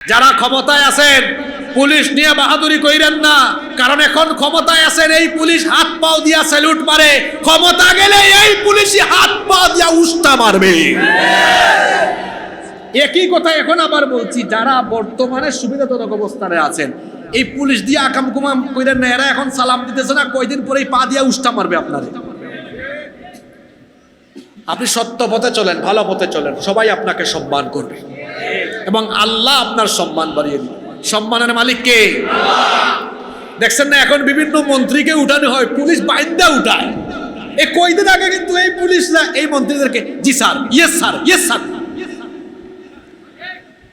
যারা ক্ষমতায় আছেন পুলিশ নিয়ে বাহাদুরি কইরেন না, কারণ এখন ক্ষমতায় আছেন এই পুলিশ হাত পাও দিয়া স্যালুট মারে, ক্ষমতা গেলে এই পুলিশই হাত পা দিয়া উস্তা মারবে। একই কথা এখন আবার বলছি, যারা বর্তমানে সুবিধাজনক অবস্থানে আছেন এই পুলিশ দিয়ে আকাম কুমাম কইরেন না, এরা এখন সালাম দিতেছে না, কয়দিন পরেই পা দিয়া উস্তা মারবে আপনারে। আপনি সত্য পথে চলেন, ভালো পথে চলেন, সবাই আপনাকে সম্মান করবে এবং আল্লাহ আপনার সম্মান বাড়িয়ে দিবে। সম্মানের মালিক কে? দেখছেন না এখন বিভিন্ন মন্ত্রীকে উঠানো হয়, পুলিশ বাইন্দা উঠায়। এই কয়দিন আগে কিন্তু এই পুলিশরা এই মন্ত্রীদেরকে জি sir, yes sir, yes sir.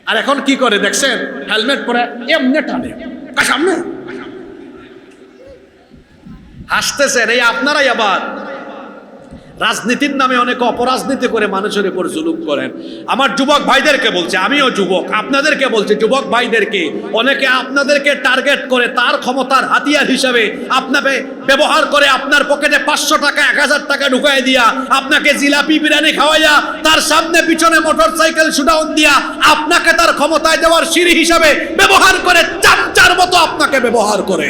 আর এখন কি করে দেখছেন, হেলমেট পরে এমনি টানে সামনে হাসতেছেন। এই আপনারাই আবার রাজনীতির নামে অনেক অপরাজনীতি করে মানুষের উপর জুলুম করেন। আমার যুবক ভাইদেরকে বলছে, আমিও যুবক, আপনাদেরকে বলছে, যুবক ভাইদেরকে অনেকে আপনাদেরকে টার্গেট করে তার ক্ষমতার হাতিয়ার হিসাবে আপনাকে ব্যবহার করে, আপনার পকেটে 500 টাকা 1000 টাকা ঢুকাই দিয়া, আপনাকে জিলাপি বিরিয়ানি খাওয়াইয়া, তার সামনে পিছনে মোটরসাইকেল শুডাউন দিয়া আপনাকে তার ক্ষমতায় দেওয়ার সিঁড়ি হিসাবে ব্যবহার করে, চামচার মতো আপনাকে ব্যবহার করে।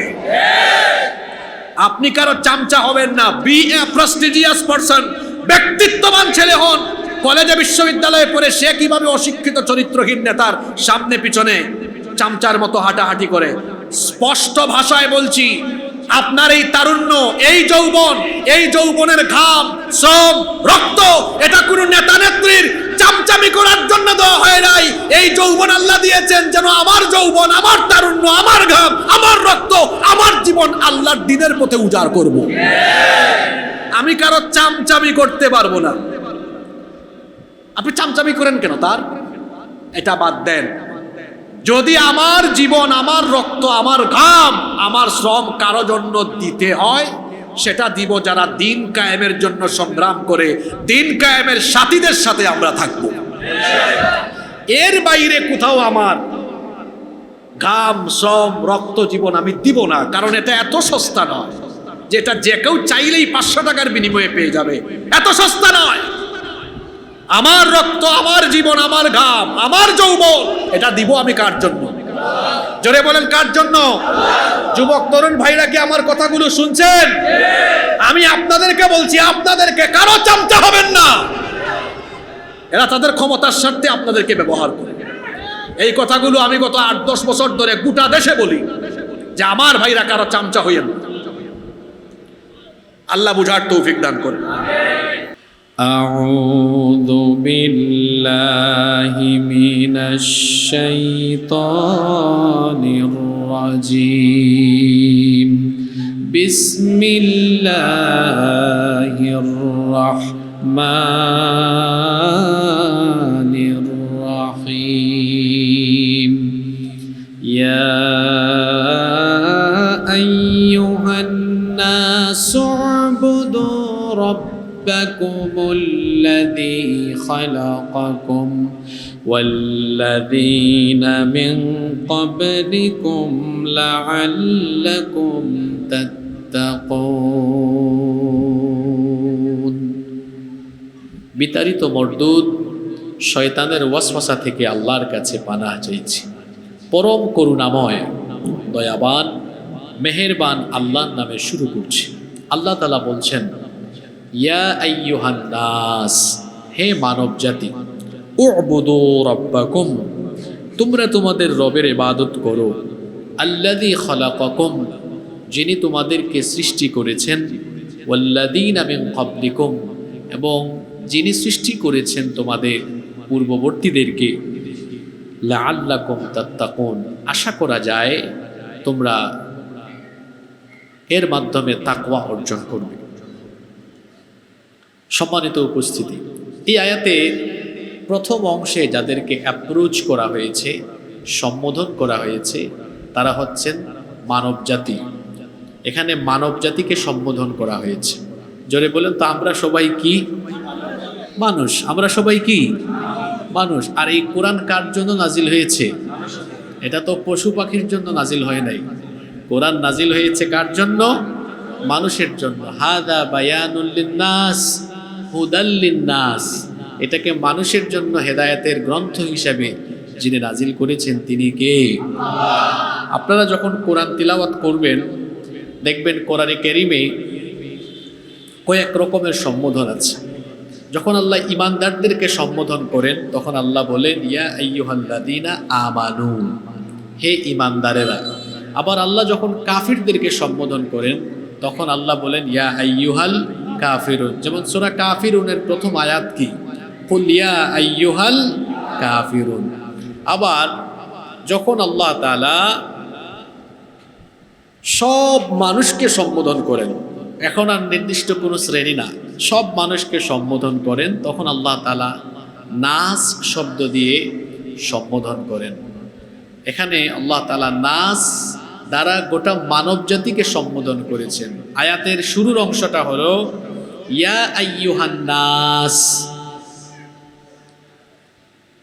আপনি কারো চামচা হবেন না, বি এ প্রেস্টিজিয়াস পারসন, ব্যক্তিত্ববান ছেলে হন। কলেজে বিশ্ববিদ্যালয়ে পড়ে সে কিভাবে অশিক্ষিত চরিত্রহীন নেতার সামনে পিছনে চামচার মতো হাঁটাহাঁটি করে। স্পষ্ট ভাষায় বলছি, আপনার এই তারুণ্য, এই যৌবন, এই যৌবনের ঘাম, শ্রম, রক্ত, এটা কোনো নেতা নেত্রীর চামচামি করার জন্য দেওয়া হয় নাই। এই যৌবন আল্লাহ দিয়েছেন যেন আমার যৌবন, আমার তারুণ্য, আমার ঘাম, আমার রক্ত, আমার জীবন আল্লাহর দ্বীনের পথে উজাড় করব। আমি কারো চামচামি করতে পারবো না। আপনি চামচামি করেন কেন? তার এটা বাদ দেন। যদি আমার জীবন, আমার রক্ত, আমার ঘাম, আমার শ্রম কারো জন্য দিতে হয়, সেটা দিব যারা দিন কায়েমের জন্য সংগ্রাম করে, দিন কায়েমের সাথীদের সাথে আমরা থাকব। এর বাইরে কোথাও আমার ঘাম, শ্রম, রক্ত, জীবন আমি দিব না, কারণ এটা এত সস্তা নয় যেটা যে কেউ চাইলেই 500 টাকার বিনিময়ে পেয়ে যাবে। এত সস্তা নয়। আমার রক্ত, আমার জীবন, আমার ঘাম, আমার যৌবন, এটা দিব আমি কার জন্য? জোরে বলেন, কার জন্য? যুবক তরুণ ভাইরা কি আমার কথাগুলো শুনছেন? আমি আপনাদেরকে বলছি, আপনাদেরকে কারো চামচা হবেন না। এরা তাদের ক্ষমতার স্বার্থে আপনাদেরকে ব্যবহার করে। এই কথাগুলো আমি গত 8-10 বছর ধরে গোটা দেশে বলি যে আমার ভাইরা কারো চামচা হইয়েন না। আল্লাহ বুঝার তৌফিক দান করেন। أعوذ بالله من الشيطان الرجيم بسم الله الرحمن الرحيم يا أيها الناس اعبدوا ربكم الذي خلقكم والذين من قبلكم لعلكم تتقون। বিতাড়িত মরদুদ শয়তানের ওয়াসওয়াসা থেকে আল্লাহর কাছে পানাহ চাইছি। পরম করুণাময়, দয়াবান, মেহেরবান আল্লাহর নামে শুরু করছি। আল্লাহ তাআলা বলছেন, ইয়া আইয়ুহান নাস, হে মানব জাতি, উ'বুদু রাব্বাকুম, তোমরা তোমাদের রবের ইবাদত করো, আল্লাযী খালাকাকুম, যিনি তোমাদেরকে সৃষ্টি করেছেন, ওয়াল্লাযীনা মিন ক্বাবলিকুম, এবং যিনি সৃষ্টি করেছেন তোমাদের পূর্ববর্তীদেরকে, লাআল্লাকুম তাত্তাকুন, আশা করা যায় তোমরা এর মাধ্যমে তাকওয়া অর্জন করবে। সম্মানিত উপস্থিতি, এই আয়াতে প্রথম অংশে যাদেরকে অ্যাপ্রোচ করা হয়েছে, সম্বোধন করা হয়েছে, তারা হচ্ছেন মানব জাতি। এখানে মানব জাতিকে সম্বোধন করা হয়েছে। জোরে বলেন তো, আমরা সবাই কি? মানুষ। আমরা সবাই কি? মানুষ। আর এই কোরআন কার জন্য নাজিল হয়েছে? এটা তো পশু পাখির জন্য নাজিল হয় নাই। কোরআন নাজিল হয়েছে কার জন্য? মানুষের জন্য। হাদা বায়ানুল লিন্নাস হুদাল লিন্নাস, এটাকে মানুষের জন্য হেদায়েতের গ্রন্থ হিসাবে যিনি নাজিল করেছেন তিনি কে? আপনারা যখন কোরআন তিলাওয়াত করবেন দেখবেন কোরআনে কারীমে কয়েক রকমের সম্বোধন আছে। যখন আল্লাহ ইমানদারদেরকে সম্বোধন করেন তখন আল্লাহ বলেন ইয়া আইয়ুহাল্লাযীনা আমানু, হে ইমানদারেরা। আবার আল্লাহ যখন কাফিরদেরকে সম্বোধন করেন তখন আল্লাহ বলেন ইয়া আইয়ুহাল কাফিরুন। যেমন সূরা কাফিরুনের প্রথম আয়াত কি? কুল ইয়া আইয়ুহাল কাফিরুন। আবার যখন আল্লাহ তাআলা সব মানুষকে সম্বোধন করেন, এখন আর নির্দিষ্ট কোনো শ্রেণী না, সব মানুষকে সম্বোধন করেন, তখন আল্লাহ তাআলা নাস শব্দ দিয়ে সম্বোধন করেন। এখানে আল্লাহ তাআলা নাস দ্বারা গোটা মানব জাতিকে সম্বোধন করেছেন। আয়াতের শুরুর অংশটা হলো ইয়া আইয়ুহান নাস,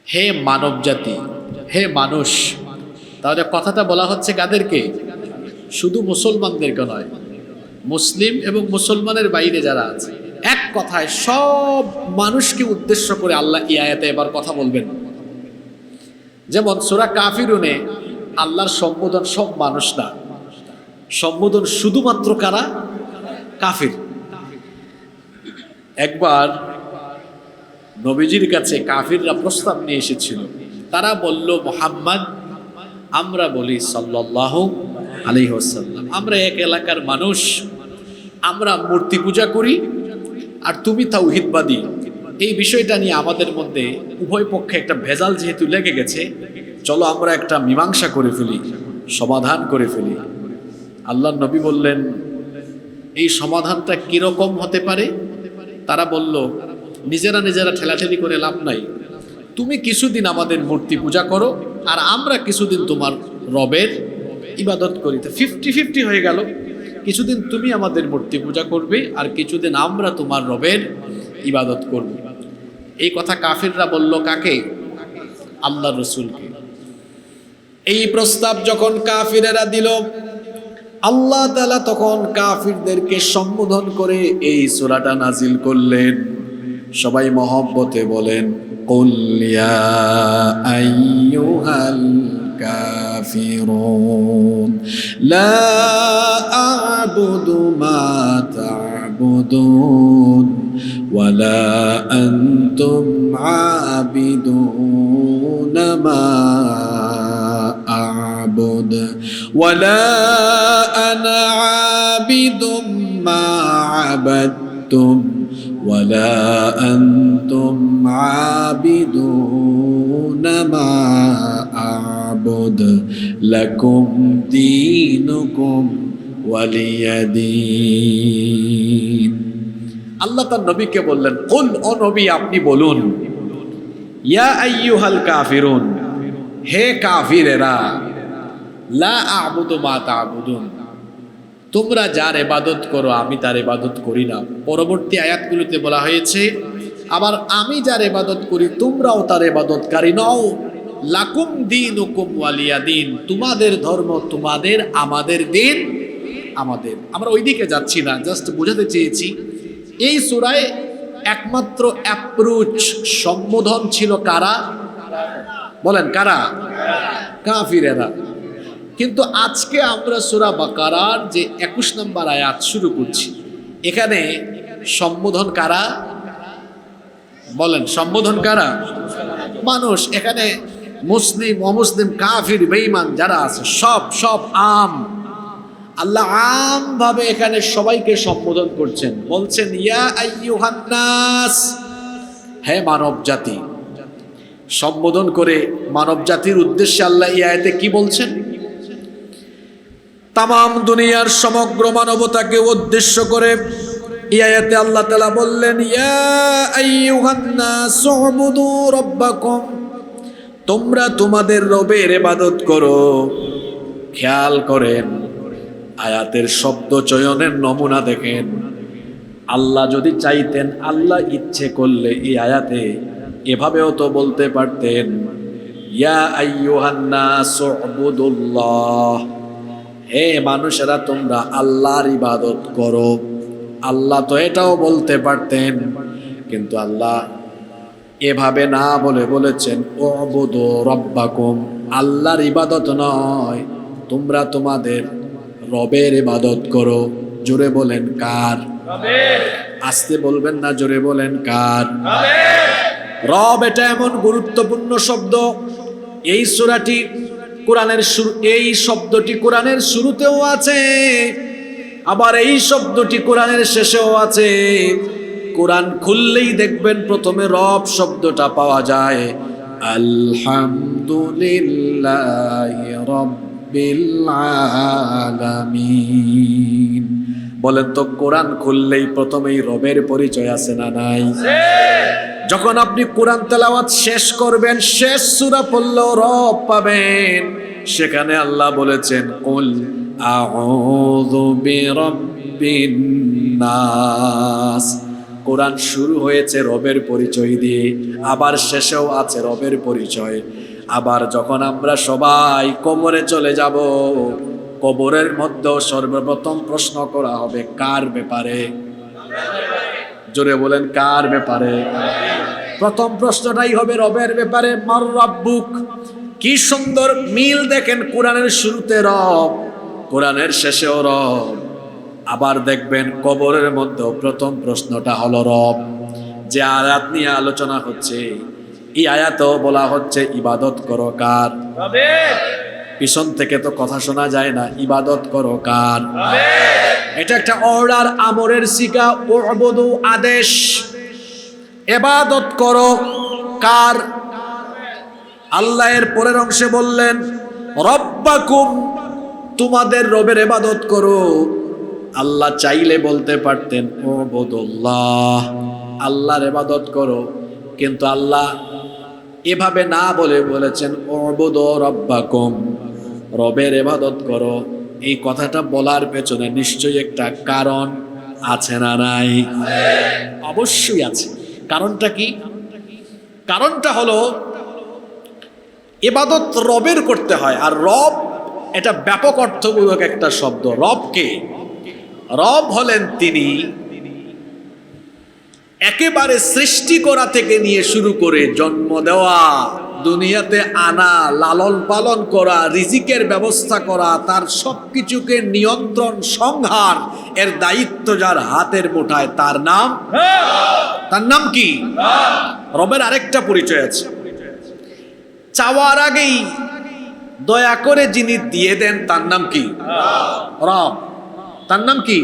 হে মানব জাতি, হে মানুষ। তাহলে কথাটা বলা হচ্ছে কাদেরকে? শুধু মুসলমানদেরকে নয়, মুসলিম এবং মুসলমানের বাইরে যারা আছে, এক কথায় সব মানুষকে উদ্দেশ্য করে আল্লাহ এই আয়াতে এবার কথা বলবেন। যেমন সূরা কাফিরুনে আল্লাহর সম্বোধন সব মানুষ না, সম্বোধন শুধুমাত্র কারা? কাফির। একবার নবীজির কাছে কাফিররা প্রস্তাব নিয়ে এসেছিল। তারা বলল, মুহাম্মদ, আমরা বলি সাল্লাল্লাহু আলাইহি ওয়াসাল্লাম, আমরা এক এলাকার মানুষ, আমরা মূর্তি পূজা করি আর তুমি তাওহীদবাদী। এই বিষয়টা নিয়ে আমাদের মধ্যে উভয় পক্ষে একটা ভেজাল যেহেতু লেগে গেছে, চলো আমরা একটা মীমাংসা করে ফেলি, সমাধান করে ফেলি। আল্লাহর নবী বললেন, এই সমাধানটা কিরকম হতে পারে? তারা বলল, নিজেরা নিজেরা ঠেলাঠেলি করে লাভ নাই, তুমি কিছুদিন আমাদের মূর্তি পূজা করো আর আমরা কিছুদিন তোমার রবের ইবাদত করি। 50-50 হয়ে গেল, কিছুদিন তুমি আমাদের মূর্তি পূজা করবে আর কিছুদিন আমরা তোমার রবের ইবাদত করব। এই কথা কাফিররা বলল কাকে? আল্লাহর রাসূলকে। এই প্রস্তাব যখন কাফিরেরা দিল, আল্লাহ তাআলা তখন কাফিরদেরকে সম্বোধন করে এই সূরাটা নাজিল করলেন। সবাই মহব্বতে বলেন, কুল ইয়া আইয়ুহাল কাফিরুন লা আ'বুদু মা তা'বুদুন ওয়ালা আনতুম আবিদুনা মা আ'বুদ ওয়ালা আনা আবিদুম মা আবাদতুম ولا أنتم عابدون ما أعبد لكم دينكم ولي دين। আল্লাহ তার নবীকে বললেন, কুল, ও নবী আপনি বলুন, ইয়া আইয়ুহাল কাফিরুন, হে কাফিরেরা, লা আ'বুদু মা তা'বুদুন, তোমরা যার ইবাদত করো আমি তার ইবাদত করি না। পরবর্তী আয়াতগুলোতে বলা হয়েছে, আবার আমি যার ইবাদত করি তোমরাও তার ইবাদতকারী নও। লাকুম দীনুকুম ওয়ালিয়া দিন, তোমাদের ধর্ম তোমাদের, আমাদের দিন আমাদের। আমরা ওইদিকে যাচ্ছি না, জাস্ট বোঝাতে চেয়েছি এই সূরায় একমাত্র অ্যাপ্রোচ সম্বোধন ছিল কারা? বলেন কারা? কাফিরেরা। কিন্তু আজকে আমরা সূরা বাকারার যে 21 নম্বর আয়াত শুরু করছি, এখানে সম্বোধন কারা? বলেন সম্বোধন কারা? মানুষ। এখানে মুসলিম, অমুসলিম, কাফির, বেঈমান যারা আছে সব আম। আল্লাহ আম ভাবে এখানে সবাইকে সম্বোধন করছেন, বলছেন ইয়া আইয়ুহান নাস, হে মানব জাতি। সম্বোধন করে মানব জাতির উদ্দেশ্যে আল্লাহ এই আয়াতে কি বলছেন? তামাম দুনিয়ার সমগ্র মানবতাকে উদ্দেশ্য করে এই আয়াতে আল্লাহ তাআলা বললেন, ইয়া আইয়ুহান নাস উবুদু রাব্বাকুম, তোমরা তোমাদের রবের ইবাদত করো। খেয়াল করেন আয়াতের শব্দ চয়নের নমুনা দেখেন। আল্লাহ যদি চাইতেন, আল্লাহ ইচ্ছে করলে এই আয়াতে এভাবেও তো বলতে পারতেন, ইয়া আইয়ুহান নাস উবুদুল্লাহ, হে মানুষেরা তোমরা আল্লাহর ইবাদত করো। আল্লাহ তো এটাও বলতে পারতেন, কিন্তু আল্লাহ এভাবে না বলে বলেছেন উবুদু রাব্বাকুম, আল্লাহর ইবাদত নয়, তোমরা তোমাদের রবের ইবাদত করো। জোরে বলেন কার? আস্তে বলবেন না, জোরে বলেন কার? রব এটা এমন গুরুত্বপূর্ণ শব্দ, এই সূরাটি কোরআনের এই শব্দটি কোরআনের শুরুতেও আছে, আবার এই শব্দটি কোরআনের শেষেও আছে। কোরআন খুললেই দেখবেন প্রথমে রব শব্দটা পাওয়া যায়। আলহামদুলিল্লাহি রাব্বিল আলামিন। বলেন তো কোরআন খুললেই প্রথমেই রবের পরিচয় আছে না নাই? যখন আপনি কোরআন তেলাওয়াত শেষ করবেন, শেষ সূরা পড়লেও রব পাবেন। সেখানে আল্লাহ বলেছেন কুল আউযু বিরাব্বিন নাস। কোরআন শুরু হয়েছে রবের পরিচয় দিয়ে, আবার শেষেও আছে রবের পরিচয়। আবার যখন আমরা সবাই কবরে চলে যাব, কবরের মধ্যেও সর্বপ্রথম প্রশ্ন করা হবে কার ব্যাপারে? জোরে বলেন কার ব্যাপারে? প্রথম প্রশ্নটাই হবে রবের ব্যাপারে। মার রাব্বুক। কি সুন্দর মিল দেখেন, কোরআনের শুরুতে রব, কোরআনের শেষেও রব। আবার দেখবেন কবরের মধ্যে প্রথম প্রশ্নটা হলো রব। যে আয়াত নিয়ে আলোচনা হচ্ছে, এই আয়াতেও বলা হচ্ছে ইবাদত করো কার? রবের। পিছন থেকে তো কথা শোনা যায় না, ইবাদত করো কার? রবের। এটা একটা অর্ডার, আমরের সিগা, উবুদু আদেশ। ইবাদত করো কার? আল্লাহ এর পরের অংশে বললেন রব্বাকুম, তোমাদের রবের ইবাদত করো। আল্লাহ চাইলে বলতে পারতেন উবুদুল্লাহ, আল্লাহর ইবাদত করো, কিন্তু আল্লাহ এভাবে না বলে বলেছেন উবুদু রাব্বাকুম, রবের ইবাদত করো। এই কথাটা বলার পেছনে নিশ্চয়ই একটা কারণ আছে না নাই? অবশ্যই আছে। কারণটা কি? কারণটা হলো ইবাদত রবের করতে হয়, আর রব এটা ব্যাপক অর্থবোধক একটা শব্দ। রবকে, রব হলেন তিনি একেবারে সৃষ্টি করা থেকে নিয়ে শুরু করে জন্ম দেওয়া, দুনিয়াতে আনা, লালন পালন করা, রিজিকের ব্যবস্থা করা, তার সবকিছুকে নিয়ন্ত্রণ সংহার এর দায়িত্ব যার হাতের মুঠায়, তার নাম, তার নাম কি? রবের আরেকটা পরিচয় আছে, চাওয়ার আগেই দয়া করে যিনি দিয়ে দেন তার নাম কি? রব। তার নাম কি?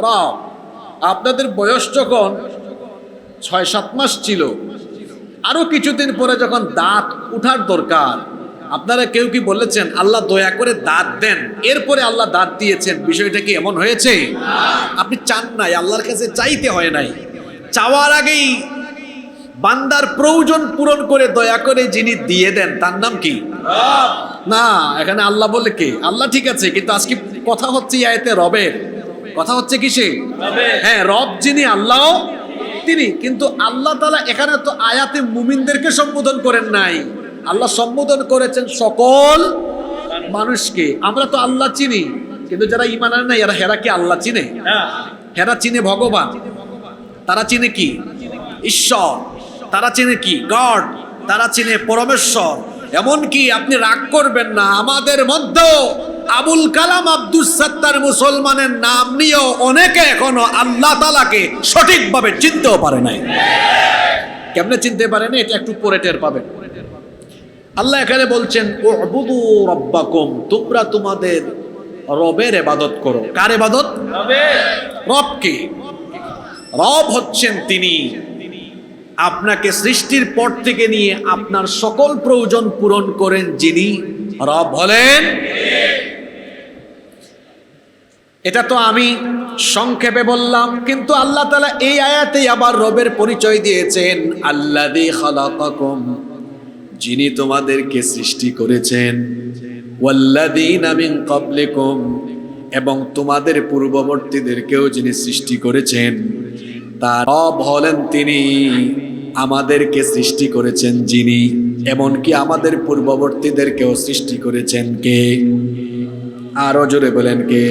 রব। আপনাদের বয়স যখন 6-7 মাস ছিল, আরো কিছুদিন পরে যখন দাঁত উঠার দরকার, আপনারা কেউ কি বলেছেন আল্লাহ দয়া করে দাঁত দেন, এরপরে আল্লাহ দাঁত দিয়েছেন? বিষয়টা কি এমন হয়েছে? আপনি চান নাই, আল্লাহর কাছে চাইতে হয় নাই। চাওয়ার আগেই বান্দার প্রয়োজন পূরণ করে দয়া করে যিনি দিয়ে দেন তার নাম কি? না, এখানে আল্লাহ বলে কে? আল্লাহ ঠিক আছে, কিন্তু আজকে কথা হচ্ছে এই আয়াতে রবের কথা হচ্ছে কিসে? হ্যাঁ, রব যিনি আল্লাহ তিনি, কিন্তু আল্লাহ তাআলা এখানে তো আয়াতে মুমিনদেরকে সম্বোধন করেন নাই, আল্লাহ সম্বোধন করেছেন সকল মানুষকে। আমরা তো আল্লাহ চিনি, কিন্তু যারা ঈমান আনে না এরা কি আল্লাহ চিনে? এরা চিনে ভগবান, তারা চিনে কি? ঈশ্বর। তারা চিনে কি? গড। তারা চিনে পরমেশ্বর। এমনকি আপনি রাগ করবেন না, আমাদের মধ্যেও আবুল কালাম আব্দুস সাত্তার মুসলমানের নাম নিয়েও অনেকে এখনো আল্লাহ তাআলাকে সঠিকভাবে চিনতেও পারে নাই। কেমনে চিনতে পারে না? এটা একটু পরে টের পাবেন। আল্লাহ এখানে বলছেন উবুদু রাব্বাকুম, তোমরা তোমাদের রবের ইবাদত করো। কার ইবাদত? রবের। রবকে। রব হচ্ছেন তিনি আপনাকে সৃষ্টির পর থেকে নিয়ে আপনার সকল প্রয়োজন পূরণ করেন, যিনি রব হলেন। এটা তো আমি সংক্ষেপে বললাম, কিন্তু আল্লাহ তাআলা এই আয়াতে আবার রবের পরিচয় দিয়েছেন আল্লাযী খালাকাকুম, যিনি তোমাদেরকে সৃষ্টি করেছেন, ওয়াল্লাযীনা মিন ক্বাবলিকুম, এবং তোমাদের পূর্ববর্তীদেরকেও যিনি সৃষ্টি করেছেন। তার রব হলেন তিনি, আমাদেরকে সৃষ্টি করেছেন যিনি, এমনকি আমাদের পূর্ববর্তীদেরকেও সৃষ্টি করেছেন কে? আরো জোরে বলেন কে?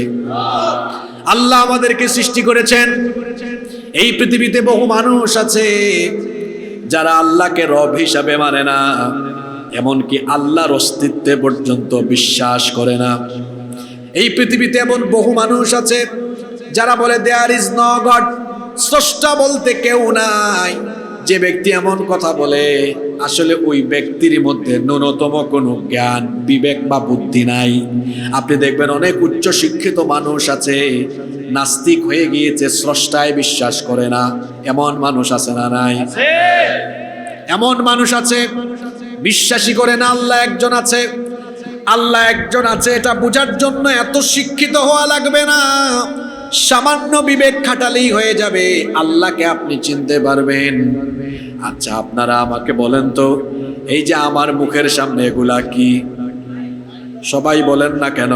আল্লাহ আমাদেরকে সৃষ্টি করেছেন। এই পৃথিবীতে বহু মানুষ আছে যারা আল্লাহকে রব হিসাবে মানে না, এমনকি আল্লাহর অস্তিত্বে পর্যন্ত বিশ্বাস করে না। এই পৃথিবীতে এমন বহু মানুষ আছে যারা বলে দেয়ার ইজ নো গড, স্রষ্টা বলতে কেউ নাই। যে ব্যক্তি এমন কথা বলে আসলে ওই ব্যক্তির মধ্যে ন্যূনতম কোনো জ্ঞান, বিবেক বা বুদ্ধি নাই। আপনি দেখবেন অনেক উচ্চ শিক্ষিত মানুষ আছে, নাস্তিক হয়ে গিয়েছে, স্রষ্টায় বিশ্বাস করে না। এমন মানুষ আছে না নাই? এমন মানুষ আছে বিশ্বাসই করে না আল্লাহ একজন আছে। আল্লাহ একজন আছে এটা বোঝার জন্য এত শিক্ষিত হওয়া লাগবে না, সামান্য বিবেক খাটালেই হয়ে যাবে, আল্লাহকে আপনি চিনতে পারবেন। আচ্ছা আপনারা আমাকে বলেন তো, এই যে আমার মুখের সামনে এগুলা কি? সবাই বলেন না কেন?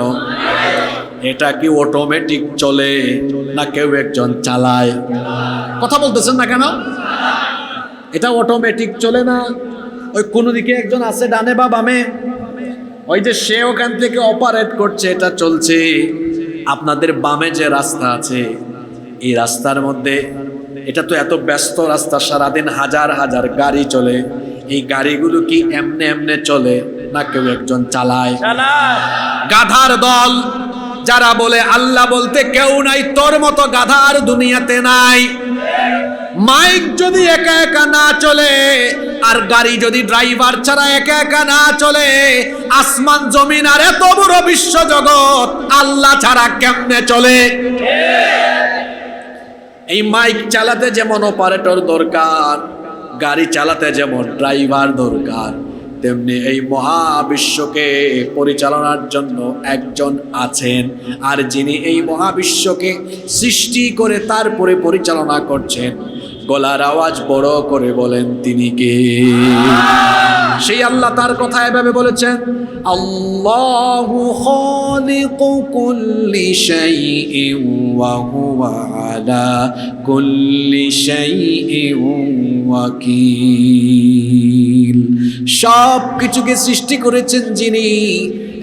এটা কি অটোমেটিক চলে না কেউ একজন চালায়? কথা বলতেছেন না কেন? এটা অটোমেটিক চলে না, ওই কোনো দিকে একজন আছে ডানে বা বামে, ওই যে সে ওখান থেকে অপারেট করছে, এটা চলছে। আপনাদের বামে যে রাস্তা আছে, এই রাস্তার মধ্যে, এটা তো এত ব্যস্ত রাস্তা, সারাদিন হাজার হাজার গাড়ি চলে, এই গাড়িগুলো কি এমনে এমনে চলে না কেউ একজন চালায়? গাধার দল যারা বলে আল্লাহ বলতে কেউ নাই, তোর মতো গাধা আর দুনিয়াতে নাই। মাইক যদি একা একা না চলে, আর গাড়ি যদি ড্রাইভার ছাড়া একা একা না চলে, আসমান জমিন আর এত বড় বিশ্ব জগৎ আল্লাহ ছাড়া কেমনে চলে? এই মাইক চালাতে যেমন অপারেটর দরকার, গাড়ি চালাতে যেমন ড্রাইভার দরকার, তেমনি এই মহাবিশ্বকে পরিচালনার জন্য একজন আছেন। আর যিনি এই মহাবিশ্বকে সৃষ্টি করে তারপরে পরিচালনা করছেন, গলার আওয়াজ বড় করে বলেন তিনি কে? সেই আল্লাহ তার কথা এভাবে বলেছেন, আল্লাহু খালিকু কুল্লি শাইইন ওয়া হুয়া আলা কুল্লি শাইইন ওয়াকিল। সব কিছুকে সৃষ্টি করেছেন যিনি,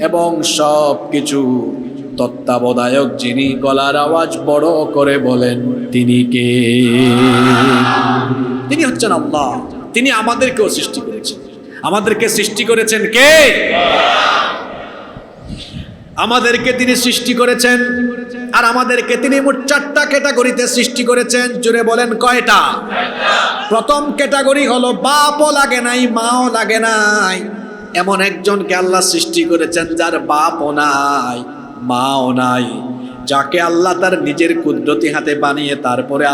এবং সব কিছু তত্ত্বাবধায়ক যিনি। গলার আওয়াজ বড় করে বলেন তিনি কে? তিনি হচ্ছেন আল্লাহ। তিনি আমাদেরকেও সৃষ্টি করেছেন। আমাদেরকে সৃষ্টি করেছেন কে? আমাদেরকে তিনি সৃষ্টি করেছেন। আর আমাদেরকে তিনি মোট 4টা ক্যাটাগরিতে সৃষ্টি করেছেন। জুড়ে বলেন কয়টা? প্রথম ক্যাটাগরি হলো বাপও লাগে নাই, মাও লাগে নাই, এমন একজনকে আল্লাহ সৃষ্টি করেছেন যার বাপও নাই, মাও নাই, যাকে আল্লাহ তার নিজের কুদরতি হাতে বানিয়ে তারপরে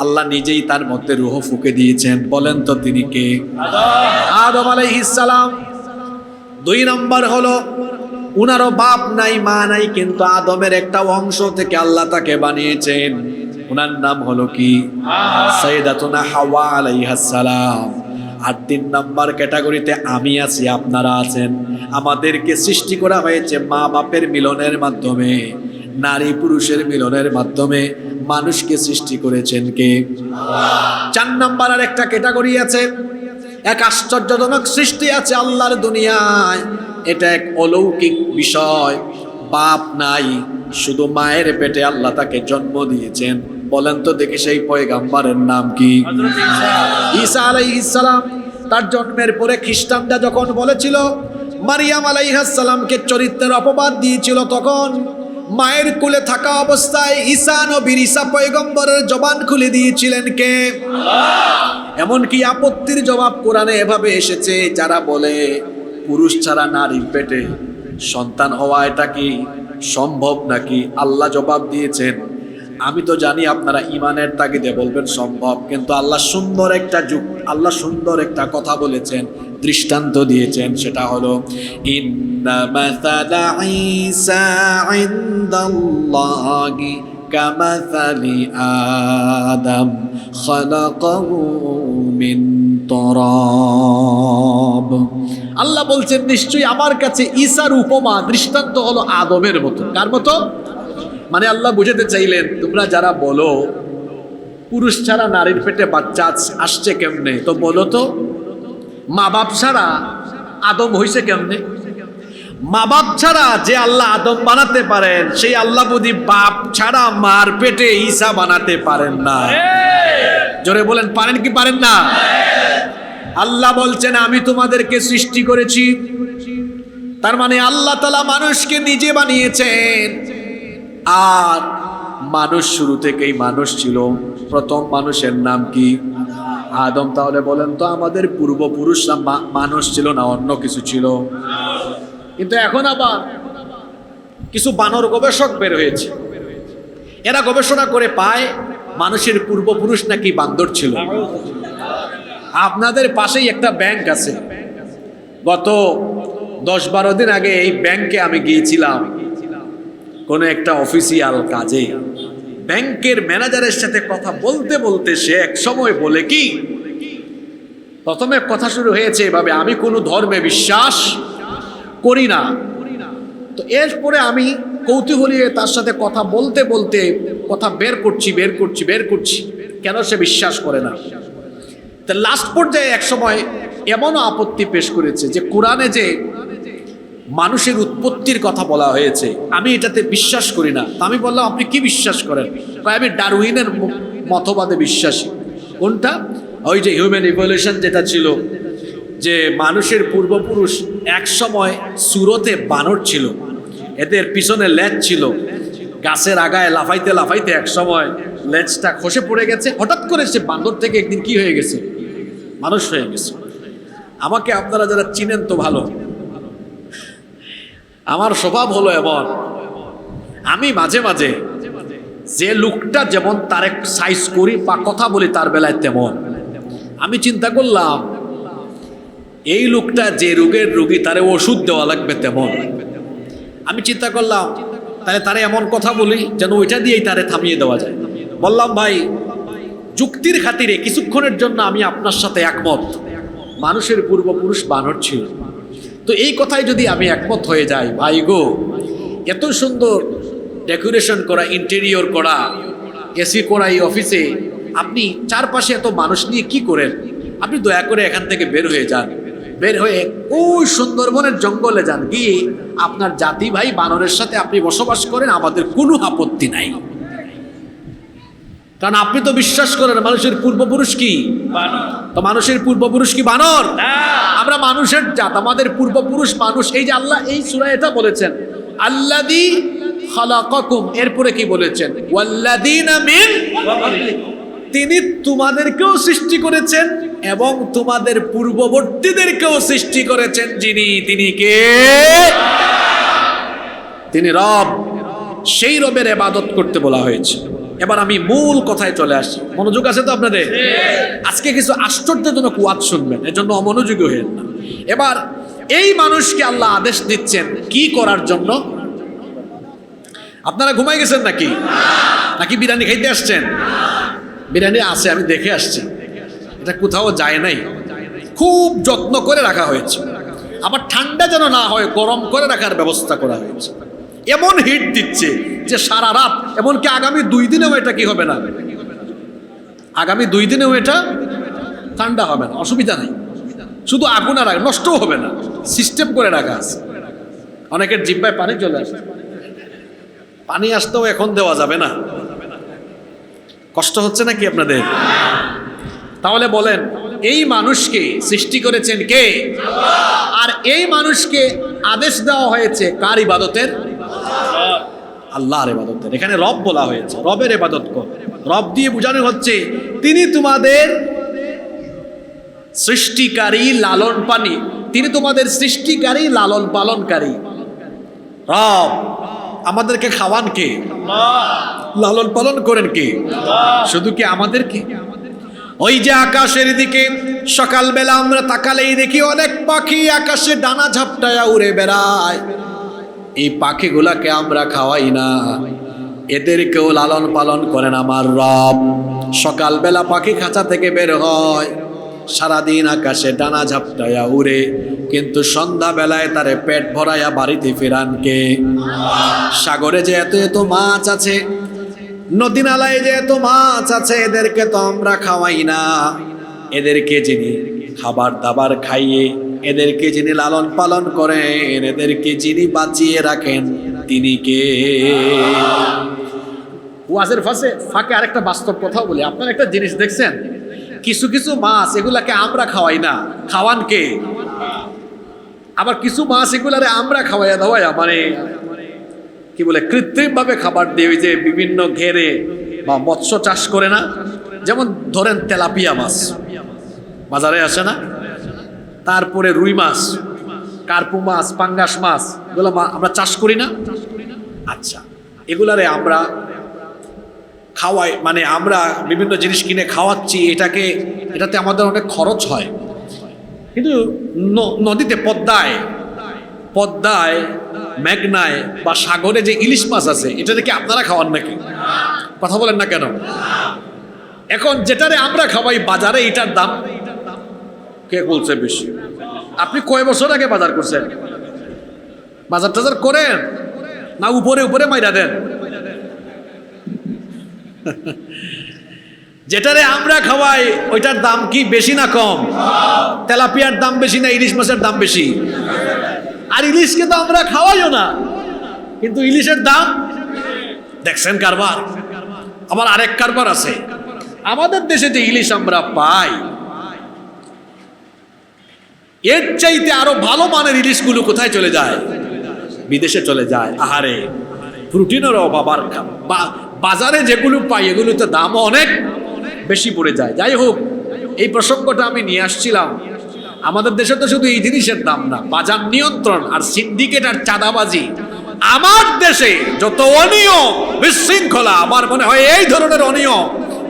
আল্লাহ নিজেই তার মধ্যে রূহ ফুঁকে দিয়েছেন। বলেন তো তিনি কে? আদম আলাইহিস সালাম। 2 নম্বর হলো উনারও বাপ নাই, মা নাই, কিন্তু আদমের একটা অংশ থেকে আল্লাহ তাকে বানিয়েছেন। উনার নাম হলো কি? সাইয়্যিদাতুনা হাওয়া আলাইহাস সালাম। আর 3 নম্বর ক্যাটাগরিতে আমি আছি, আপনারা আছেন। আমাদেরকে সৃষ্টি করা হয়েছে মা বাপের মিলনের মাধ্যমে, নারী পুরুষের মিলনের মাধ্যমে মানুষকে সৃষ্টি করেছেন কে? 4 নম্বর আর একটা ক্যাটাগরি আছে, এক আশ্চর্যজনক সৃষ্টি আছে আল্লাহর দুনিয়ায়। এটা এক অলৌকিক বিষয়। বাপ নাই, শুধু মায়ের পেটে আল্লাহ তাকে জন্ম দিয়েছেন। বলেন তো দেখি সেই পয়গাম্বরের নাম কি? ঈসা আলাইহিস সালাম। তার জন্মের পরে খ্রিস্টানরা যখন বলেছিল, মারিয়াম আলাইহিস সালামকে চরিত্রের অপবাদ দিয়েছিল, তখন মায়ের কোলে থাকা অবস্থায় ঈসা নবীর, ঈসা পয়গম্বরের জবান খুলে দিয়েছিলেন কে? এমনকি আপত্তির জবাব কোরআনে এভাবে এসেছে, যারা বলে পুরুষ ছাড়া নারীর পেটে সন্তান হওয়া এটা কি সম্ভব নাকি? আল্লাহ জবাব দিয়েছেন, আমি তো জানি আপনারা ইমানের তাগিদে বলবেন সম্ভব, কিন্তু আল্লাহ সুন্দর একটা কথা বলেছেন, দৃষ্টান্ত দিয়েছেন। সেটা হলো ইন্না মাসালা ঈসা ইনদাল্লাহি কামাসালি আদম খালাকাহু মিন তুরাব। আল্লাহ বলছেন নিশ্চয়ই আমার কাছে ঈসার উপমা, দৃষ্টান্ত হলো আদমের মতো। কার মতো? মানে আল্লাহ বুঝাতে চাইলেন, তোমরা যারা বলো পুরুষ ছাড়া নারীর পেটে বাচ্চা আসছে কেমনে, তো বলো তো মা বাপ ছাড়া আদম হইছে কেমনে? মা বাপ ছাড়া যে আল্লাহ আদম বানাতে পারেন, সেই আল্লাহ বুঝি বাপ ছাড়া মার পেটে ঈসা বানাতে পারেন না। জোরে বলেন, পারেন কি পারেন না? আল্লাহ বলছেন আমি তোমাদেরকে সৃষ্টি করেছি। তার মানে আল্লাহ তাআলা মানুষকে নিজে বানিয়েছেন। আর মানুষ শুরু থেকেই মানুষ ছিল। প্রথম মানুষের নাম কি? আদম। তাহলে বলেন তো আমাদের পূর্বপুরুষরা মানুষ ছিল না অন্য কিছু ছিল? কিন্তু এখন আবার কিছু বানর গবেষক বের হয়েছে, এরা গবেষণা করে পায় মানুষের পূর্বপুরুষ নাকি বান্দর ছিল। আপনাদের পাশেই একটা ব্যাংক আছে, গত 10-12 দিন আগে এই ব্যাংকে আমি গিয়েছিলাম কোনো একটা অফিসিয়াল কাজে। ব্যাংকের ম্যানেজারের সাথে কথা বলতে বলতে সে এক সময় বলে কি, প্রথমে কথা শুরু হয়েছে এভাবে, আমি কোনো ধর্মে বিশ্বাস করি না। তো এরপরে আমি কৌতূহলী হয়ে তার সাথে কথা বলতে বলতে কথা বের করছি কেন সে বিশ্বাস করে না। তো লাস্ট পর্যায়ে এক সময় এমনও আপত্তি পেশ করেছে যে কোরআনে যে মানুষের উৎপত্তির কথা বলা হয়েছে আমি এটাতে বিশ্বাস করি না। আমি বললাম আপনি কি বিশ্বাস করেন? আমি ডারউইনের মতবাদে বিশ্বাসী। কোনটা? ওই যে হিউম্যান ইভলিউশন যেটা ছিল, যে মানুষের পূর্বপুরুষ এক সময় সুরতে বানর ছিল, এদের পিছনে লেজ ছিল, গাছের আগায় লাফাইতে লাফাইতে এক সময় লেজটা খসে পড়ে গেছে, হঠাৎ করে সে বান্দর থেকে একদিন কি হয়ে গেছে? মানুষ হয়ে গেছে। আমাকে আপনারা যারা চিনেন তো ভালো, আমার স্বভাব হলো এমন, আমি মাঝে মাঝে যে লোকটা যেমন তার এক সাইজ করি বা কথা বলি তার বেলায় তেমন। আমি চিন্তা করলাম এই লোকটা যে রোগের রোগী তারে ওষুধ দেওয়া লাগবে তেমন। আমি চিন্তা করলাম তাহলে তারে এমন কথা বলি যেন ওইটা দিয়েই তারে থামিয়ে দেওয়া যায়। বললাম ভাই যুক্তির খাতিরে কিছুক্ষণের জন্য আমি আপনার সাথে একমত, মানুষের পূর্বপুরুষ বানর ছিল। তো এই কথায় যদি আমি একমত হয়ে যাই, ভাই গো এত সুন্দর ডেকোরেশন করা, ইন্টেরিয়র করা, এসি করা এই অফিসে আপনি চারপাশে এত মানুষ নিয়ে কি করেন? আপনি দয়া করে এখান থেকে বের হয়ে যান, বের হয়ে ওই সুন্দরবনের জঙ্গলে যান, গিয়ে আপনার জাতি ভাই বানরের সাথে আপনি বসবাস করেন, আমাদের কোনো আপত্তি নাই। কারণ আপনি তো বিশ্বাস করেন মানুষের পূর্বপুরুষ কি? তো মানুষের পূর্বপুরুষ কি বানর? আমরা মানুষের জাত, আমাদের পূর্বপুরুষ মানুষ। এই যে আল্লাহ এই সূরায় এটা বলেছেন, আল্লাযী খালাকাকুম, এরপরে কি বলেছেন? ওয়াল্লাযীনা মিন, তিনি তোমাদেরকেও সৃষ্টি করেছেন এবং তোমাদের পূর্ববর্তীদেরকেও সৃষ্টি করেছেন। তিনি কে? তিনি রব। সেই রবের ইবাদত করতে বলা হয়েছে। এবার আমি মূল কথায় চলে আসি, মনোযোগ আছে তো আপনাদের? আজকে কিছু আশ্চর্যজনক ওয়াজ শুনবেন, এজন্য অমনোযোগী হয়েন না। এবার এই মানুষকে আল্লাহ আদেশ দিচ্ছেন কি করার জন্য? আপনারা ঘুমাই গেছেন নাকি? নাকি বিরিয়ানি খাইতে আসছেন? বিরিয়ানি আছে, আমি দেখে আসছি, এটা কোথাও যায় নাই, খুব যত্ন করে রাখা হয়েছে। আবার ঠান্ডা যেন না হয় গরম করে রাখার ব্যবস্থা করা হয়েছে। এমন হিট দিচ্ছে যে সারা রাত, এমনকি আগামী 2 দিনেও এটা কি হবে না, আগামী 2 দিনেও এটা ঠান্ডা হবে না, অসুবিধা নেই। শুধু আগুন আর নষ্টও হবে না, সিস্টেম করে রাখা আছে। অনেকের জিহ্বায় পানি চলে আসে, পানি আসতেও এখন দেওয়া যাবে না। কষ্ট হচ্ছে নাকি আপনাদের? তাহলে বলেন এই মানুষকে সৃষ্টি করেছেন কে? আর এই মানুষকে আদেশ দেওয়া হয়েছে কার ইবাদতের? আল্লাহর ইবাদতের। এখানে রব বলা হয়েছে, রবের ইবাদত কর। রব দিয়ে বোঝানো হচ্ছে তিনি তোমাদের সৃষ্টিকারী, লালন পানি, তিনি তোমাদের সৃষ্টিকারী, লালন পালনকারী। রব আমাদেরকে খাওয়ান কে? লালন পালন করেন কে? শুধু কি আমাদেরকে? ওই যে আকাশের দিকে সকালবেলা আমরা তাকালেই দেখি অনেক পাখি আকাশে ডানা ঝাপটায়া উড়ে বেড়ায়। এই পাখিগুলাকে আমরা খাওয়াই না, এদেরকেও লালন পালন করেন আমার রব। সকালবেলা পাখি খাঁচা থেকে বের হয়, সারাদিন আকাশে ডানা ঝাপটায়া উড়ে, কিন্তু সন্ধ্যাবেলায় তারে পেট ভরাইয়া বাড়িতে ফেরান কে? সাগরে যে এত এত মাছ আছে, নদী নালায় যে এত মাছ আছে, এদেরকে তো আমরা খাওয়াই না। এদেরকে যিনি খাবার দাবার খাইয়ে, এদেরকে যিনি লালন পালন করেন, এদেরকে যিনি বাঁচিয়ে রাখেন, তিনি কে? ওয়াজের ফাঁকে আরেকটা বাস্তব কথা বলি। আপনারা একটা জিনিস দেখছেন, কিছু কিছু মাছ এগুলাকে আমরা খাওয়াই না, খাওয়ান কে? আবার কিছু মাছ এগুলারে আমরা খাওয়াইয়া দাওয়াইয়া মানে কি বলে কৃত্রিম ভাবে খাবার দিয়ে ওই যে বিভিন্ন ঘেরে বা মৎস্য চাষ করে না, যেমন ধরেন তেলাপিয়া মাছ বাজারে আসে না, তারপরে রুই মাছ, কার্পু মাছ, পাঙ্গাস মাছ, এগুলো আমরা চাষ করি না। আচ্ছা, এগুলারে আমরা খাওয়াই, মানে আমরা বিভিন্ন জিনিস কিনে খাওয়াচ্ছি, এটাতে আমাদের অনেক খরচ হয়। কিন্তু নদীতে পদ্মায় মেঘনায় বা সাগরে যে ইলিশ মাছ আছে, এটাতে কি আপনারা খাওয়ান নাকি? কথা বলেন না কেন? এখন যেটারে আমরা খাওয়াই বাজারে, এটার দাম কে বলছে বেশি? আপনি কয় বছর আগে বাজার করছেন? বাজার টাজার করেন না উপরে উপরে মাইরা দেন? যেটারে আমরা খাওয়াই ওইটার দাম কি বেশি না কম? তেলাপিয়ার দাম বেশি না ইলিশ মাছের দাম বেশি? আর ইলিশকে তো আমরা খাওয়াইও না, কিন্তু ইলিশের দাম দেখছেন কারবার। আবার আরেক কারবার আছে, আমাদের দেশে যে ইলিশ আমরা পাই, এর চাইতে আরো ভালো মানের ইলিশগুলো কোথায় চলে যায়? বিদেশে চলে যায়। আহারে, প্রোটিনের অভাব। আর বাজারে যেগুলো পাই এগুলোতে দামও অনেক বেশি পড়ে যায়। যাই হোক, এই প্রসঙ্গটা আমি নিয়ে আসছিলাম। আমাদের দেশে তো শুধু এই জিনিসের দাম না, বাজার নিয়ন্ত্রণ আর সিন্ডিকেট আর চাঁদাবাজি। আমার দেশে যত অনিয়ম বিশৃঙ্খলা, আমার মনে হয় এই ধরনের অনিয়ম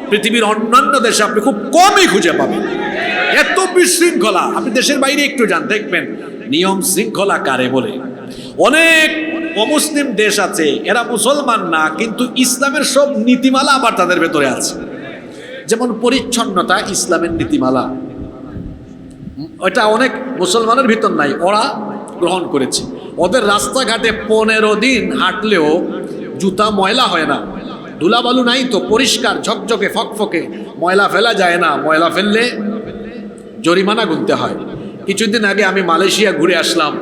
পৃথিবীর অন্যান্য দেশে আপনি খুব কমই খুঁজে পাবেন। এত বিশৃঙ্খলা, আপনি দেশের বাইরে একটু যান, দেখবেন নিয়ম শৃঙ্খলা কারে বলে। অনেক অমুসলিম দেশ আছে, এরা মুসলমান না, কিন্তু ইসলামের সব নীতিমালা আবার তাদের ভেতরে আছে। যেমন পরিচ্ছন্নতা ইসলামের নীতিমালা, ওটা অনেক মুসলমানের ভিতর নাই, ওরা গ্রহণ করেছে। ওদের রাস্তাঘাটে 15 দিন হাঁটলেও জুতা ময়লা হয় না, ধুলাবালু নাই তো, পরিষ্কার ঝকঝকে ফকফকে, ময়লা ফেলা যায় না, ময়লা ফেললে জরিমানা গুনতে হয়। কিছুদিন আগে আমি মালয়েশিয়া ঘুরে আসলাম,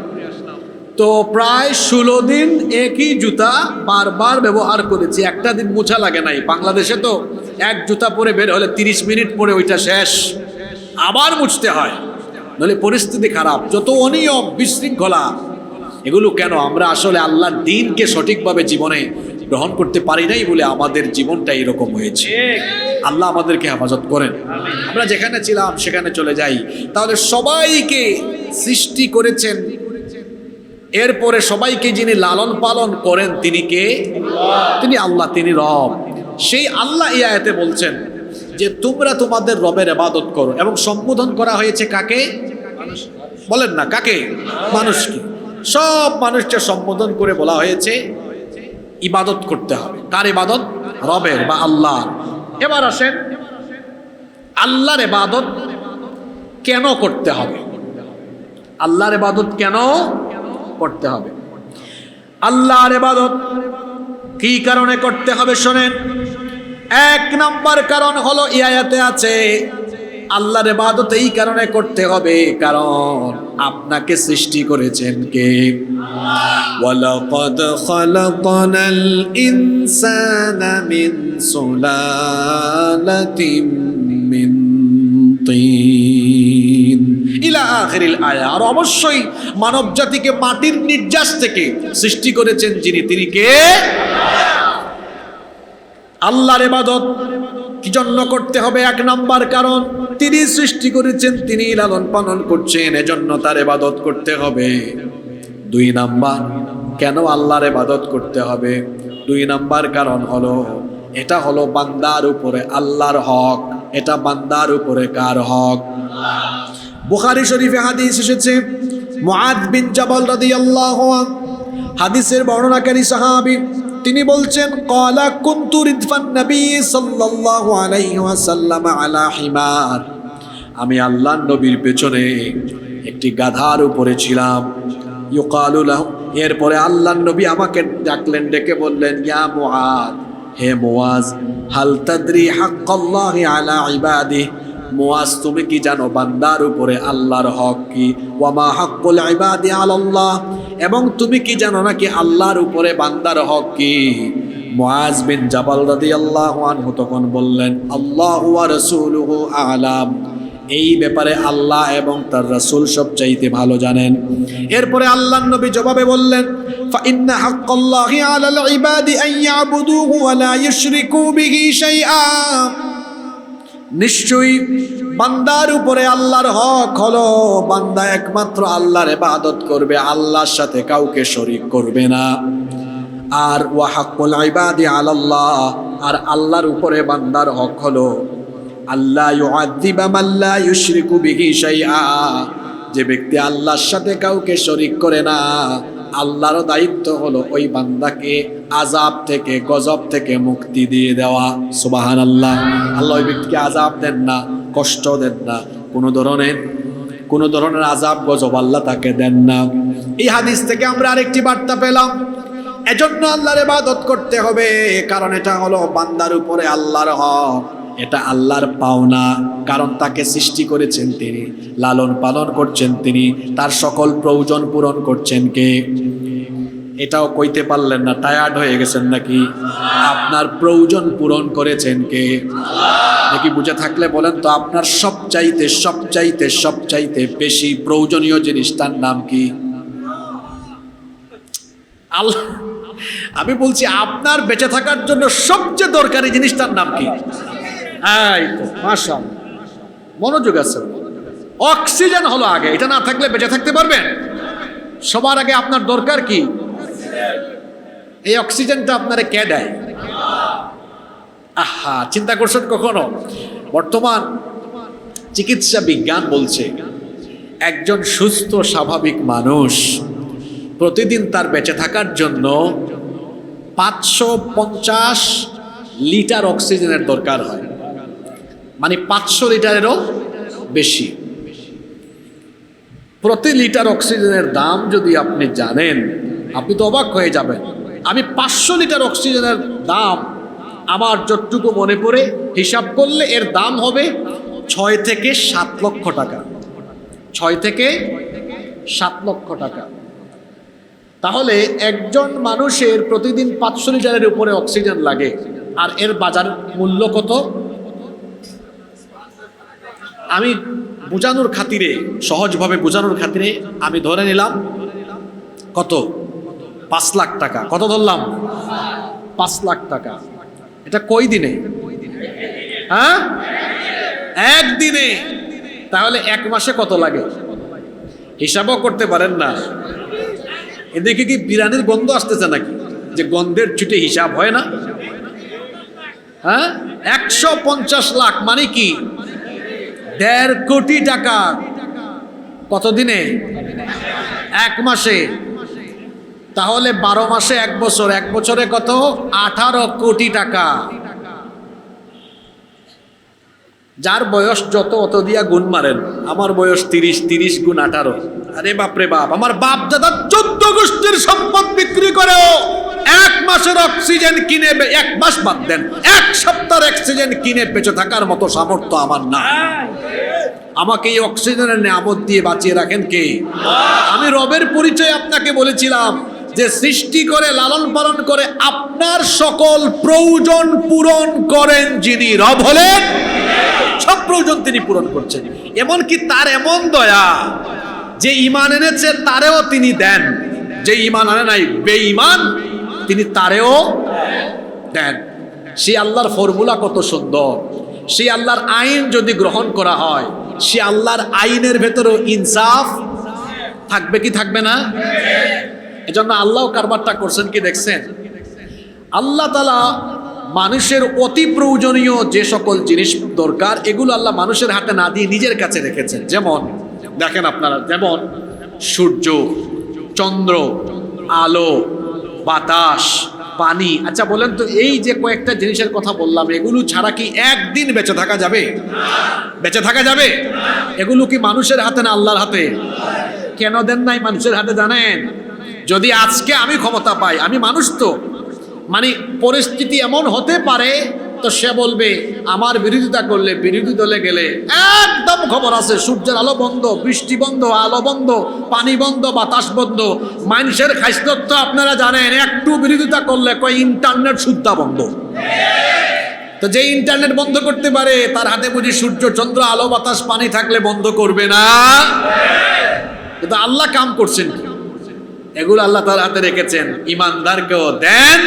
তো প্রায় 16 দিন একই জুতা বারবার ব্যবহার করেছি, একটা দিন মোছা লাগে নাই। বাংলাদেশে তো এক জুতা পরে বের হলে 30 মিনিট পরে ওইটা শেষ, আবার মুছতে হয়, নইলে পরিস্থিতি খারাপ। যত অনিয়ম বিশৃঙ্খলা, এগুলো কেন? আমরা আসলে আল্লাহর দ্বীনকে সঠিকভাবে জীবনে গ্রহণ করতে পারি নাই বলে আমাদের জীবনটা এরকম হয়েছে। আল্লাহ আমাদেরকে হেফাজত করেন। আমরা যেখানে ছিলাম সেখানে চলে যাই। তাহলে সবাইকে সৃষ্টি করেছেন, এরপরে সবাইকে যিনি লালন পালন করেন তিনি কে? তিনি আল্লাহ, তিনি রব। সেই আল্লাহ এই আয়াতে বলছেন যে তোমরা তোমাদের রবের ইবাদত করো, এবং সম্বোধন করা হয়েছে কাকে? বলেন না কাকে? মানুষকে। সব মানুষকে সম্বোধন করে বলা হয়েছে ইবাদত করতে হবে। কার ইবাদত? রবের বা আল্লাহ। এবার আসেন, আল্লাহর ইবাদত কেন করতে হবে? আল্লাহর ইবাদত কেন করতে হবে? আল্লাহর ইবাদত কি কারণে করতে হবে শোনেন। 1 নম্বর কারণ হলো এই আয়াতে আছে, আল্লাহর ইবাদত এই কারণে করতে হবে কারণ আপনাকে সৃষ্টি করেছেন কে? ওয়ালাকাদ খালাকনাল ইনসানা মিন সুলালাতিন মিন তিন ইলা আখিরিল আয়া। আর অবশ্যই মানব জাতিকে মাটির নির্যাস থেকে সৃষ্টি করেছেন যিনি, তিনি কে? আল্লাহর ইবাদত কি জন্য করতে হবে? 1 নম্বর কারণ, তিনি সৃষ্টি করেছেন, তিনি লালন পালন করছেন, এজন্য তার ইবাদত করতে হবে। 2 নম্বর, কেন আল্লাহর ইবাদত করতে হবে? 2 নম্বর কারণ হলো, এটা হলো বান্দার উপরে আল্লাহর হক। এটা বান্দার উপরে কার হক? বুখারী শরীফে হাদিস এসেছে, মুআদ বিন জাবাল রাদিয়াল্লাহু আনহু হাদিসের বর্ণনাকারী সাহাবী, তিনি বলছেন ক্বালা কুনতু রিদফান নবী সাল্লাল্লাহু আলাইহি ওয়াসাল্লাম আলা হিমার, আমি আল্লাহর নবীর পেছনে একটি গাধার উপরে ছিলাম। ইউকালু লাহু, এরপরে আল্লাহর নবী আমাকে ডাকলেন, ডেকে বললেন ইয়া মুআদ, হে মুআজ, হাল তাদরি হাক্কাল্লাহি আলা ইবাদিহি, মুআজ তুমি কি জানো বান্দার উপরে আল্লাহর হক কি? ওয়া মা হাক্কুল ইবাদি আলাল্লাহ, এবং তুমি কি জানো নাকি আল্লাহর উপরে বান্দার হক কি? মুআজ বিন জাবাল রাদিয়াল্লাহু আনহু তখন বললেন, আল্লাহু ওয়া রাসূলুহু আ'লাম, এই ব্যাপারে আল্লাহ এবং তার রাসূল সবচাইতে ভালো জানেন। এরপরে আল্লাহর নবী জবাবে বললেন, ফা ইন্না হাক্কাল্লাহি আলাল ইবাদি আন ইয়াবুদুহু ওয়া লা ইউশরিকু বিহি শাইআ, নিশ্চয়ই বান্দার উপরে আল্লাহর হক হলো বান্দা একমাত্র আল্লাহর ইবাদত করবে, আল্লাহর সাথে কাউকে শরীক করবে না। আর ওয়া হাক্কুল ইবাদি আলাল্লাহ, আর আল্লাহর উপরে বান্দার হক হলো আল্লাহ ইউআযিবা মান লা ইউশরিকু বিহি শাইআ, যে ব্যক্তি আল্লাহর সাথে কাউকে শরীক করে না, আল্লাহর দায়িত্ব হলো ওই বান্দাকে আযাব থেকে, গজব থেকে মুক্তি দিয়ে দেওয়া। সুবহানাল্লাহ। আল্লাহ ওই ব্যক্তিকে আযাব দেন না, কষ্ট দেন না, কোনো ধরনের আযাব গজব আল্লাহ তাকে দেন না। এই হাদিস থেকে আমরা আরেকটি বার্তা পেলাম, এজন্য আল্লাহর ইবাদত করতে হবে, কারণ এটা হলো বান্দার উপরে আল্লাহর হক, এটা আল্লাহর পাওনা। কারণ তাকে সৃষ্টি করেছেন তিনি, লালন পালন করছেন তিনি, তার সকল প্রয়োজন পূরণ করছেন কে? এটাও কইতে পারলেন না, টায়ার্ড হয়ে গেছেন নাকি? আপনার প্রয়োজন পূরণ করেছেন কে? নাকি বুঝে থাকলে বলেন তো, আপনার সবচাইতে সবচাইতে সবচাইতে বেশি প্রয়োজনীয় জিনিসটার নাম কি? আল্লাহ। আমি বলছি আপনার বেঁচে থাকার জন্য সবচেয়ে দরকারি জিনিসটার নাম কি? এই তো মাশাআল্লাহ, মনোযোগ আছে। অক্সিজেন হলো আগে, এটা না থাকলে বেঁচে থাকতে পারবেন? সবার আগে আপনার দরকার কি? এই অক্সিজেনটা আপনারে কে দেয়? আহা, চিন্তা করছেন কখনো? বর্তমান চিকিৎসা বিজ্ঞান বলছে একজন সুস্থ স্বাভাবিক মানুষ প্রতিদিন তার বেঁচে থাকার জন্য 550 লিটার অক্সিজেনের দরকার হয়, মানে 500 লিটারেরও বেশি। প্রতি লিটার অক্সিজেনের দাম যদি আপনি জানেন, আপনি তো অবাক হয়ে যাবেন। আমি 500 লিটার অক্সিজেনের দাম আমার যতটুকু মনে পড়ে হিসাব করলে এর দাম হবে 6 থেকে 7 লক্ষ টাকা। 6 থেকে 7 লক্ষ টাকা। তাহলে একজন মানুষের প্রতিদিন 500 লিটারের উপরে অক্সিজেন লাগে, আর এর বাজার মূল্য কত? আমি বোঝানোর খাতিরে, সহজভাবে বোঝানোর খাতিরে আমি ধরে নিলাম কত? 5 লাখ টাকা। কত ধরলাম? 5 লাখ টাকা। এটা কই দিনে? হ্যাঁ, একদিনে। তাহলে 1 মাসে কত লাগে? হিসাবও করতে পারেন না। এদিকে কি বিরানির গন্ধ আসতেছে নাকি? যে গন্ধের ছুটে হিসাব হয় না? হ্যাঁ, 150 লাখ মানে কি? 1.5 কোটি টাকা। কত দিনে? 1 মাসে। তাহলে 12 মাসে 1 বছর, 1 বছরে কত? 18 কোটি টাকা। যার বয়স যত অত দিয়া গুণ মারেন। আমার বয়স 30 গুণ 18। আরে বাপরে বাপ, আমার বাপ দাদা 14 গোষ্ঠীর সম্পদ বিক্রি করেও 1 মাসের অক্সিজেন কিনে, 1 মাস বাদ দেন, 1 সপ্তাহের অক্সিজেন কিনে বেঁচে থাকার মতো সামর্থ্য আমার না। আমাকে এই অক্সিজেনের নিয়ামত দিয়ে বাঁচিয়ে রাখেন কে? আমি রবের পরিচয় আপনাকে বলেছিলাম যে সৃষ্টি করে, লালন পালন করে, আপনার সকল প্রয়োজন পূরণ করেন যিনি রব হলেন। সব প্রয়োজন তিনি পূরণ করছেন। এমনকি তার এমন দয়া, যে ঈমান এনেছে তারেও তিনি দেন, যে ঈমান আনে নাই বেঈমান তিনি তারেও দেন। সেই আল্লাহর ফর্মুলা কত সুন্দর। সেই আল্লাহর আইন যদি গ্রহণ করা হয়, সে আল্লাহর আইনের ভেতরেও ইনসাফ থাকবে কি থাকবে না? এজন্য আল্লাহ কারবারটা করছেন কি দেখছেন? আল্লাহ তাআলা মানুষের অতি প্রয়োজনীয় যে সকল জিনিস দরকার, এগুলো আল্লাহ মানুষের হাতে না দিয়ে নিজের কাছে রেখেছেন। যেমন দেখেন আপনারা, যেমন সূর্য, চন্দ্র, আলো, বাতাস, পানি। আচ্ছা বলেন তো, এই যে কয়েকটা জিনিসের কথা বললাম, এগুলো ছাড়া কি একদিন বেঁচে থাকা যাবে? বেঁচে থাকা যাবে? এগুলো কি মানুষের হাতে না আল্লাহর হাতে? কেন দেন নাই মানুষের হাতে জানেন? যদি আজকে আমি ক্ষমতা পাই, আমি মানুষ তো, মানে পরিস্থিতি এমন হতে পারে তো সে বলবে আমার বিরোধিতা করলে, বিরোধী দলে গেলে একদম খবর আছে, সূর্যের আলো বন্ধ, বৃষ্টি বন্ধ, আলো বন্ধ, পানি বন্ধ, বাতাস বন্ধ। মানুষের খাইসলত তো আপনারা জানেন, একটু বিরোধিতা করলে কয় ইন্টারনেট সুদ্ধা বন্ধ। তো যে ইন্টারনেট বন্ধ করতে পারে তার হাতে বুঝি সূর্য, চন্দ্র, আলো, বাতাস, পানি থাকলে বন্ধ করবে না? কিন্তু আল্লাহ কাম করছেন কি? এগুলো আল্লাহ তার হাতে রেখেছেন। ইমানদারকেও দেন,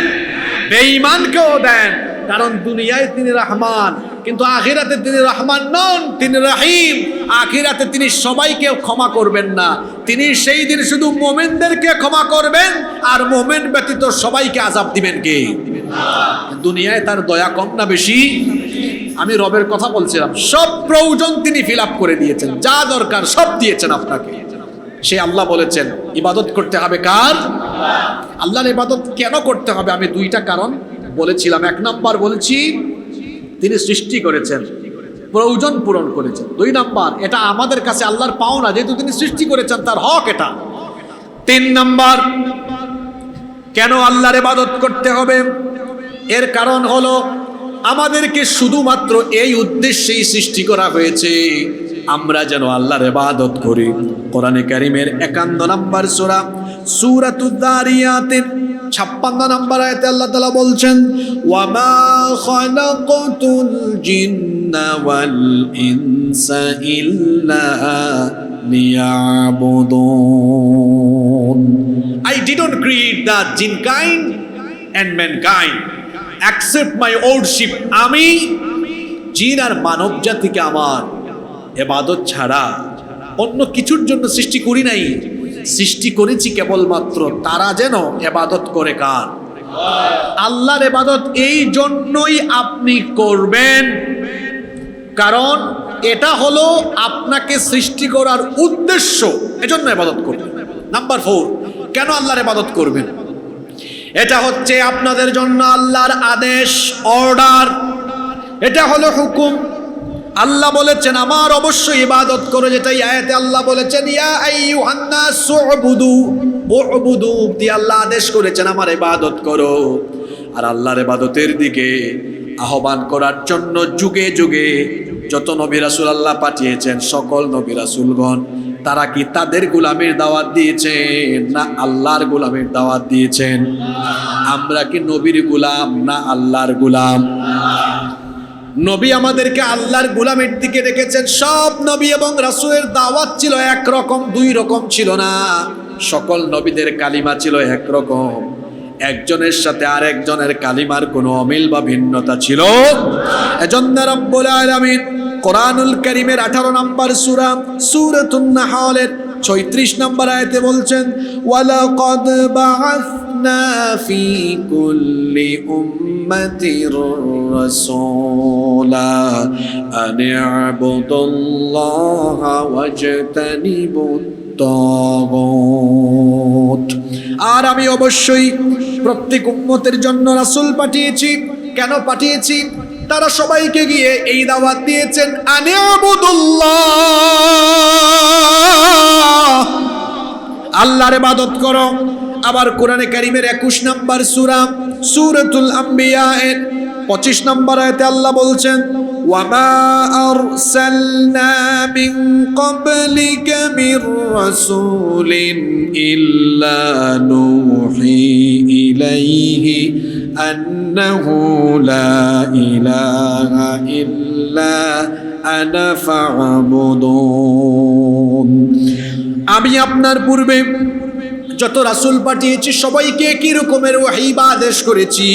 বেঈমানকেও দেন। কারণ দুনিয়ায় তিনি রহমান, কিন্তু আখিরাতে তিনি রহমান নন, তিনি রহিম। আখিরাতে তিনি সবাইকে ক্ষমা করবেন না, তিনি সেই দিন শুধু মুমিনদেরকে ক্ষমা করবেন, আর মুমিন ব্যতীত সবাইকে আযাব দিবেন কে? দুনিয়ায় তার দয়া কম না বেশি? আমি রবের কথা বলছিলাম, সব প্রয়োজন তিনি ফিল আপ করে দিয়েছেন, যা দরকার সব দিয়েছেন আপনাকে। সে আল্লাহ বলেছেন ইবাদত করতে হবে কার? আল্লাহর ইবাদত কেন করতে হবে? আমি দুইটা কারণ বলেছিলাম। এক নাম্বার বলেছি তিনি সৃষ্টি করেছেন, প্রয়োজন পূরণ করেছেন। দুই নাম্বার, এটা আমাদের কাছে আল্লাহর পাওনা, যেহেতু তিনি সৃষ্টি করেছেন তার হক এটা। তিন নাম্বার, কেন আল্লাহর ইবাদত করতে হবে? এর কারণ হলো আমাদেরকে শুধুমাত্র এই উদ্দেশ্যেই সৃষ্টি করা হয়েছে, আমরা যেন আল্লাহর ইবাদত করি। কোরআনে কারীমের 51 নম্বর সূরা সূরাতুদ দারিয়াতের 56 নম্বর আয়াতে আল্লাহ তাআলা বলছেন, ওয়া মা খালাকাতুল জিন্না ওয়াল ইনসা ইল্লা লিয়াবুদুন। I didn't create the jinn kind and mankind accept my lordship. আমি জিন আর মানব জাতিকে আমার ইবাদত ছাড়া অন্য কিছুর জন্য সৃষ্টি করি নাই। সৃষ্টি করেছি কেবলমাত্র তারা যেন ইবাদত করে কার? আল্লাহর ইবাদত এই জন্যই আপনি করবেন, কারণ এটা হলো আপনাকে সৃষ্টি করার উদ্দেশ্য, এজন্য ইবাদত করবেন। নাম্বার 4, কেন আল্লাহর ইবাদত করবেন? এটা হচ্ছে আপনাদের জন্য আল্লাহর আদেশ, অর্ডার। এটা হলো হুকুম। আল্লাহ বলেছেন আমার অবশ্যই ইবাদত করো, যেটাই আয়াতে আল্লাহ বলেছেন ইয়া আইয়ুহান নাস উবুদু উবুদু, দিয়ে আল্লাহ আদেশ করেছেন আমার ইবাদত করো। আর আল্লাহর ইবাদতের দিকে আহ্বান করার জন্য যুগে যুগে যত নবী রাসূল আল্লাহ পাঠিয়েছেন, সকল নবী রাসূলগণ তারা কি তাদের গোলামের দাওয়াত দিয়েছেন না আল্লাহর গোলামের দাওয়াত দিয়েছেন? আমরা কি নবীর গোলাম না আল্লাহর গোলাম? নবী আমাদেরকে আল্লাহর গোলামের দিকে রেখেছেন। সব নবী এবং রাসূলের দাওয়াত ছিল একরকম, দুই রকম ছিল না। সকল নবীদের কালিমা ছিল একরকম, একজনের সাথে আরেকজনের কালিমার কোনো অমিল বা ভিন্নতা ছিল। এজন্য রব্বুল আলামিন কোরআনুল কারীমের 18 নম্বর সূরা সূরাতুন নাহলের 36 নম্বর আয়াতে বলছেন, ওয়ালাকাদ বাআসনা ফি কুল্লি উম্মাতির রাসূলা আন ইবুদুল্লাহা ওয়াজতানিবুত তাগুত। আর আমি অবশ্যই প্রত্যেক উম্মতের জন্য রাসূল পাঠিয়েছি। কেন পাঠিয়েছি? তারা সবাইকে গিয়ে এই দাওয়াত দিয়েছেন আন ইবুদুল্লাহ, আল্লাহর ইবাদত করো। আবার কোরআনে কারীমের 21 নম্বর সূরা সূরাতুল আম্বিয়া এর 25 নম্বর আয়াতে আল্লাহ বলছেন, ওয়া মা আরসালনা মিন ক্বাবলিকা মির রাসূলিন ইল্লা নূহি ইলাইহি আন্নাহু লা ইলাহা ইল্লা আনা ফা'বুদুন। আমি আপনার পূর্বে যত রাসূল পাঠিয়েছি সবাইকে একই রকমের ওহী বা আদেশ করেছি,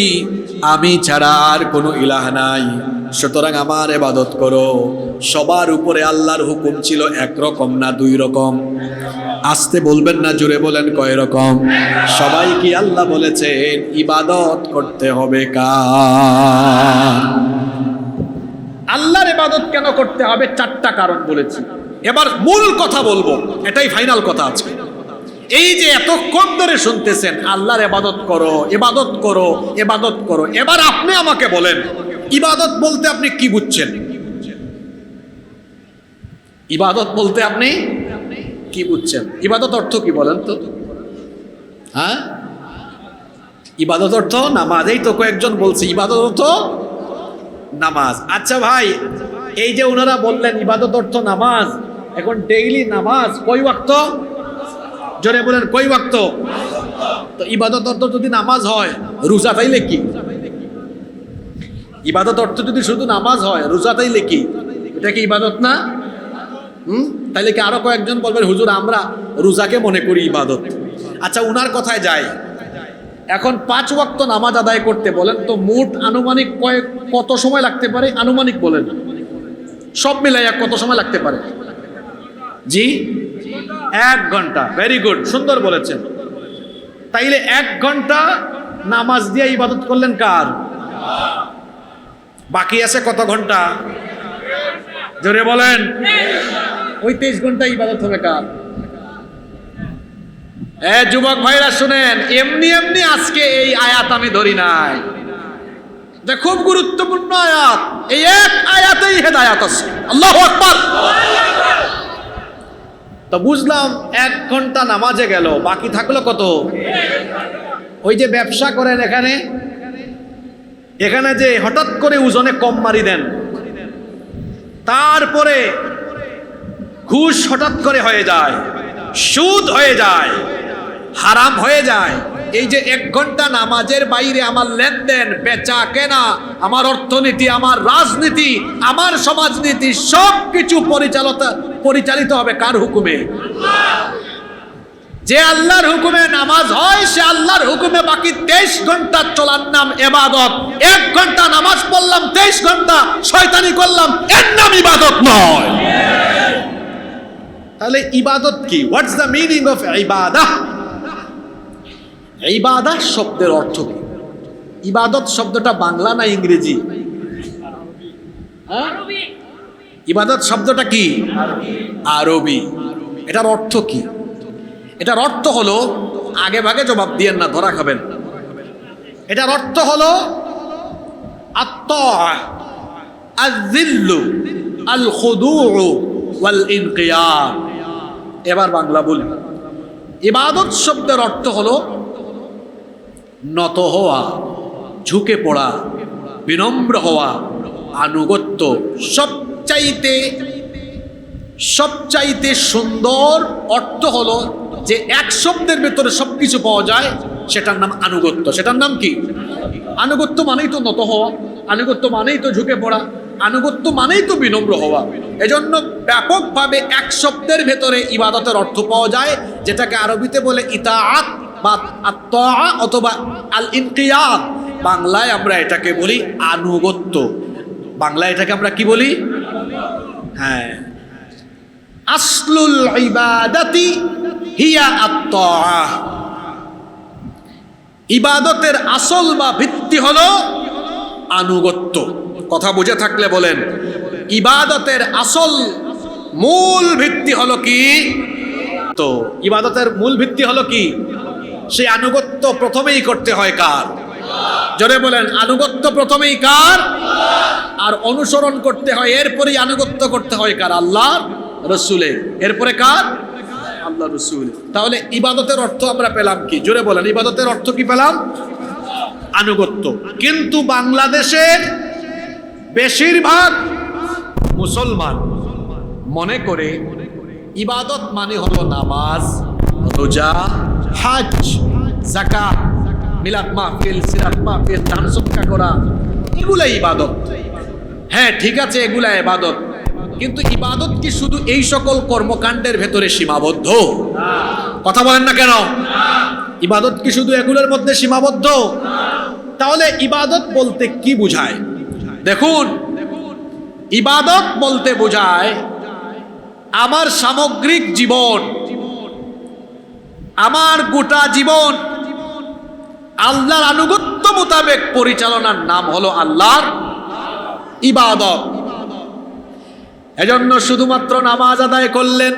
আমি ছাড়া আর কোনো ইলাহ নাই, সুতরাং আমার ইবাদত করো। সবার উপরে আল্লাহর হুকুম ছিল একরকম না দুই রকম? আস্তে বলবেন না, জোরে বলেন কয় রকম? সবাই কি আল্লাহ বলেছেন ইবাদত করতে হবে কার? আল্লাহর ইবাদত কেন করতে হবে? 4টা কারণ বলেছি। এবার মূল কথা বলবো, এটাই ফাইনাল কথা আছে। এই যে এতক্ষণ ধরে শুনতেছেন আল্লাহর ইবাদত করো, ইবাদত করো, ইবাদত করো, এবার আপনি আমাকে বলেন ইবাদত বলতে আপনি কি বুঝছেন? ইবাদত বলতে আপনি কি বুঝছেন? ইবাদত অর্থ কি বলেন তো? হ্যাঁ, ইবাদত অর্থ নামাজ। এই তো কয়েকজন বলছে ইবাদত অর্থ নামাজ। আচ্ছা ভাই, এই যে ওনারা বললেন ইবাদত অর্থ নামাজ, এখন ডেইলি নামাজ কয় ওয়াক্ত? জোরে বলেন, কয় ওয়াক্ত? তো ইবাদত অর্থ যদি নামাজ হয়, রোজা তাইলে কি? ইবাদত অর্থ যদি শুধু নামাজ হয়, রোজা তাইলে কি? এটা কি ইবাদত না? তাইলে কি আরো কয়েকজন বলবেন হুজুর আমরা রোজাকে মনে করি ইবাদত। আচ্ছা, উনার কথায় যাই, এখন 5 ওয়াক্ত নামাজ আদায় করতে বলেন তো মোট আনুমানিক কত সময় লাগতে পারে? আনুমানিক বলেন, সব মিলাইয়া কত সময় লাগতে পারে? জি, 1 ঘন্টা। ভেরি গুড, সুন্দর বলেছেন। তাইলে 1 ঘন্টা নামাজ দিয়ে ইবাদত করলেন কার? বাকি আছে কত ঘন্টা? জোরে বলেন। ওই 23 ঘন্টা ইবাদত হবে কার? যুবক ভাইরা শুনেন, এমনি এমনি আজকে এই আয়াত আমি ধরি নাই, এটা খুব গুরুত্বপূর্ণ আয়াত। এই এক আয়াতেই হেদায়াত আছে। আল্লাহু আকবার। তো বুঝলাম 1 ঘন্টা নামাজে গেল, বাকি থাকলো কত? ওই যে ব্যবসা করেন এখানে যে হঠাৎ করে ওজনে কম মারি দেন, তারপরে ঘুষ হঠাৎ করে হয়ে যায়, সুদ হয়ে যায়, হারাম হয়ে যায়। এই যে 1 ঘন্টা নামাজের বাইরে আমার লেনদেন, বেচা কেনা, আমার অর্থনীতি, আমার রাজনীতি, আমার সমাজনীতি সবকিছু পরিচালিত হবে কার হুকুমে? যে আল্লাহর হুকুমে নামাজ হয়, সে আল্লাহর হুকুমে বাকি 23 ঘন্টা চলার নাম ইবাদত। 1 ঘন্টা নামাজ পড়লাম, 23 ঘন্টা শয়তানি করলাম, এর নাম ইবাদত নয়। তাহলে ইবাদত কি? হোয়াটস দ্য মিনিং অফ ইবাদাহ? ইবাদাহ শব্দের অর্থ কি? ইবাদত শব্দটা বাংলা না ইংরেজি? ইবাদত শব্দটা কি? আরবি। এটার অর্থ কি? এটার অর্থ হলো, আগে ভাগে জবাব দিয়েন না, ধরা খাবেন। এটার অর্থ হলো আত-তাআ, আয-যিল্লু, আল-খুদুউ ওয়াল ইনকিয়াদ। এবার বাংলা বলি। ইবাদত শব্দের অর্থ হলো নত হওয়া, ঝুঁকে পড়া, বিনম্র হওয়া, আনুগত্য। সবচাইতে সুন্দর অর্থ হলো যে এক শব্দের ভেতরে সবকিছু পাওয়া যায়, সেটার নাম আনুগত্য। সেটার নাম কি? আনুগত্য মানেই তো নত হওয়া, আনুগত্য মানেই তো ঝুঁকে পড়া, আনুগত্য মানেই তো বিনম্র হওয়া। এজন্য ব্যাপকভাবে এক শব্দের ভেতরে ইবাদতের অর্থ পাওয়া যায়, যেটাকে আরবিতে বলে ইতাআত বা আত-তাআ অথবা আল ইনকিয়াদ। বাংলায় আমরা এটাকে বলি আনুগত্য। বাংলায় এটাকে আমরা কি বলি? হ্যাঁ, আসলুল ইবাদাতি হিয়া আত-তাআ। ইবাদতের আসল বা ভিত্তি হলো আনুগত্য। কথা বুঝে থাকলে বলেন, ইবাদতের আসল মূল ভিত্তি হলো কি? তো ইবাদতের মূল ভিত্তি হলো কি? সেই আনুগত্য প্রথমেই করতে হয় কার? জোরে বলেন, আনুগত্য প্রথমেই কার? আর অনুসরণ করতে হয়, এরপরেই আনুগত্য করতে হয় কার? আল্লাহ রাসূলের। এরপরে কার? আল্লাহ রাসূল। তাহলে ইবাদতের অর্থ আমরা পেলাম কি? জোরে বলেন, ইবাদতের অর্থ কি পেলাম? আনুগত্য। কিন্তু বাংলাদেশের বেশিরভাগ মুসলমান মনে করে ইবাদত মানে হলো নামাজ, রোজা, হজ, যাকাত, মিলাদ মাহফিল, সিরাত মাহফিল, দান সদকা করা, এগুলাই ইবাদত। হ্যাঁ ঠিক আছে, এগুলা ইবাদত, কিন্তু ইবাদত কি শুধু এই সকল কর্মকাণ্ডের ভেতরে সীমাবদ্ধ? কথা বলেন না কেন? ইবাদত কি শুধু এগুলোর মধ্যে সীমাবদ্ধ? তাহলে ইবাদত বলতে কি বোঝায়? দেখুন, ইবাদত বলতে বোঝায় আমার সামগ্রিক জীবন, আমার গোটা জীবন আল্লাহর আনুগত্য মোতাবেক পরিচালনার নাম হলো আল্লাহর ইবাদত। এজন্য শুধুমাত্র নামাজ আদায় করলেন,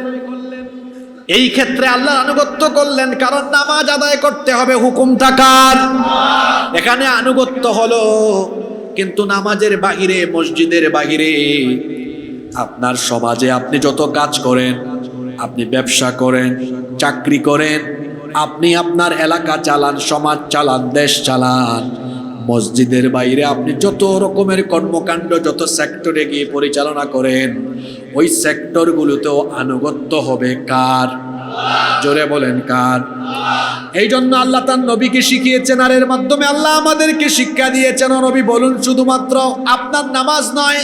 এই ক্ষেত্রে আল্লাহর আনুগত্য করলেন, কারণ নামাজ আদায় করতে হবে, হুকুমটা কার? এখানে আনুগত্য হলো। কিন্তু নামাজের বাহিরে, মসজিদের বাহিরে, আপনার সমাজে আপনি যত কাজ করেন, আপনি ব্যবসা করেন, চাকরি করেন, আপনি আপনার এলাকা চালান, সমাজ চালান, দেশ চালান, মসজিদের বাইরে আপনি যত রকমের কর্মকাণ্ড যত সেক্টরে গিয়ে পরিচালনা করেন, ওই সেক্টরগুলোতেও আনুগত্য হবে কার? জোরে বলেন কার? এই জন্য আল্লাহ তার নবীকে শিখিয়েছেন, আর এর মাধ্যমে আল্লাহ আমাদেরকে শিক্ষা দিয়েছেন। ও নবী বলুন, শুধুমাত্র আপনার নামাজ নয়,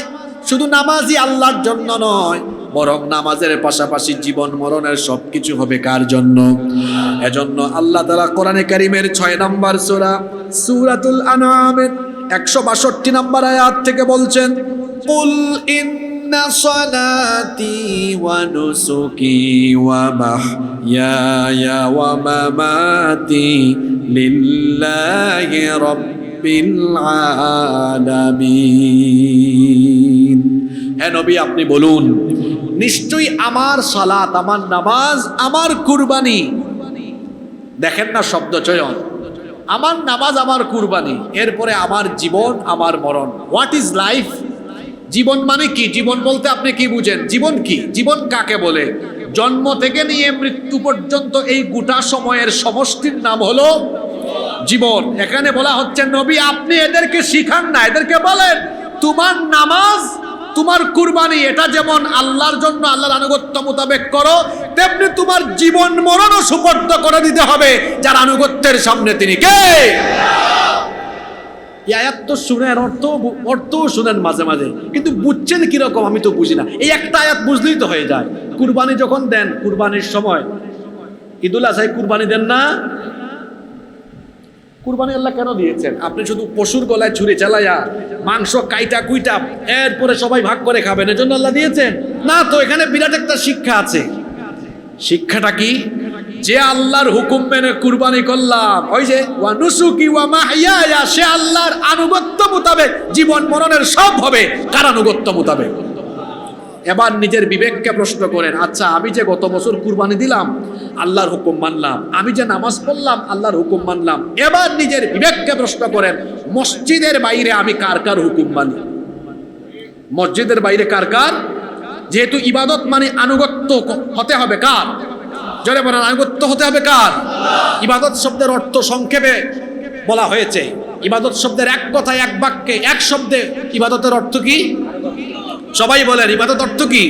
শুধু নামাজই আল্লাহর জন্য নয়, বরং নামাজের পাশাপাশি জীবন মরণের সবকিছু হবে কার জন্য? এজন্য আল্লাহ তাআলা কোরআনে কারীমের 6 নম্বর সূরা সূরাতুল আনআমের 162 নম্বর আয়াত থেকে বলছেন, কুল ইন্না সালাতি ওয়া নুসুকি ওয়া মাহইয়ায়া ওয়া মামাতি লিল্লাহি রাব্বিল আলামিন। হে নবী, আপনি বলুন, নিশ্চয়ই আমার সালাত, আমার নামাজ, আমার কুরবানি, দেখেন না শব্দ চয়ন, আমার নামাজ, আমার কুরবানি, এরপরে আমার জীবন, আমার মরণ। What is life? জীবন মানে কি? জীবন বলতে আপনি কি বুঝেন? জীবন কি? জীবন কাকে বলে? জন্ম থেকে নিয়ে মৃত্যু পর্যন্ত এই গোটা সময়ের সমষ্টির নাম হলো জীবন। এখানে বলা হচ্ছে, নবী আপনি এদেরকে শিখান না, এদেরকে বলেন তোমার নামাজ, তোমার কুরবানি, এটা যেমন আল্লাহর জন্য, আল্লাহর আনুগত্য মোতাবেক করো, তেমনি তোমার জীবন মরণও সুপর্দ করে দিতে হবে যার আনুগত্যের সামনে তিনি কে? এই আয়াত তো শুনেন, অর্থও শুনেন মাঝে মাঝে, কিন্তু বুঝছেন কিরকম আমি তো বুঝি না। এই একটা আয়াত বুঝলেই তো হয়ে যায়। কুরবানি যখন দেন, কুরবানির সময়, ঈদুল আজহায় কুরবানি দেন না? কুরবানি আল্লাহ কেন দিয়েছেন? আপনি শুধু পশুর গলায় ছুরি চালাইয়া মাংস কাইটা কুইটা এরপরে সবাই ভাগ করে খাবেন এজন্য আল্লাহ দিয়েছেন? না তো, এখানে বিরাট একটা শিক্ষা আছে। শিক্ষাটা কি? যে আল্লাহর হুকুম মেনে কুরবানি করলাম, ওই যে ওয়া নুসুকি ওয়া মাহইয়ায়া, সে আল্লাহর আনুগত্য মোতাবেক জীবন মরণের সব হবে কার আনুগত্য মোতাবেক? এবার নিজের বিবেককে প্রশ্ন করেন, আচ্ছা আমি যে গত বছর কুরবানি দিলাম, আল্লাহর হুকুম মানলাম, আমি যে নামাজ পড়লাম, আল্লাহর হুকুম মানলাম, এবার নিজের বিবেককে প্রশ্ন করেন, মসজিদের বাইরে আমি কার কার হুকুম মানি? মসজিদের বাইরে কার কার? যেহেতু ইবাদত মানে আনুগত্য হতে হবে কার? জোরে বলেন, আনুগত্য হতে হবে কার? ইবাদত শব্দের অর্থ সংক্ষেপে বলা হয়েছে। ইবাদত শব্দের এক কথায়, এক বাক্যে, এক শব্দে ইবাদতের অর্থ কি? সবাই বলেন, ইবাদত অর্থ কি?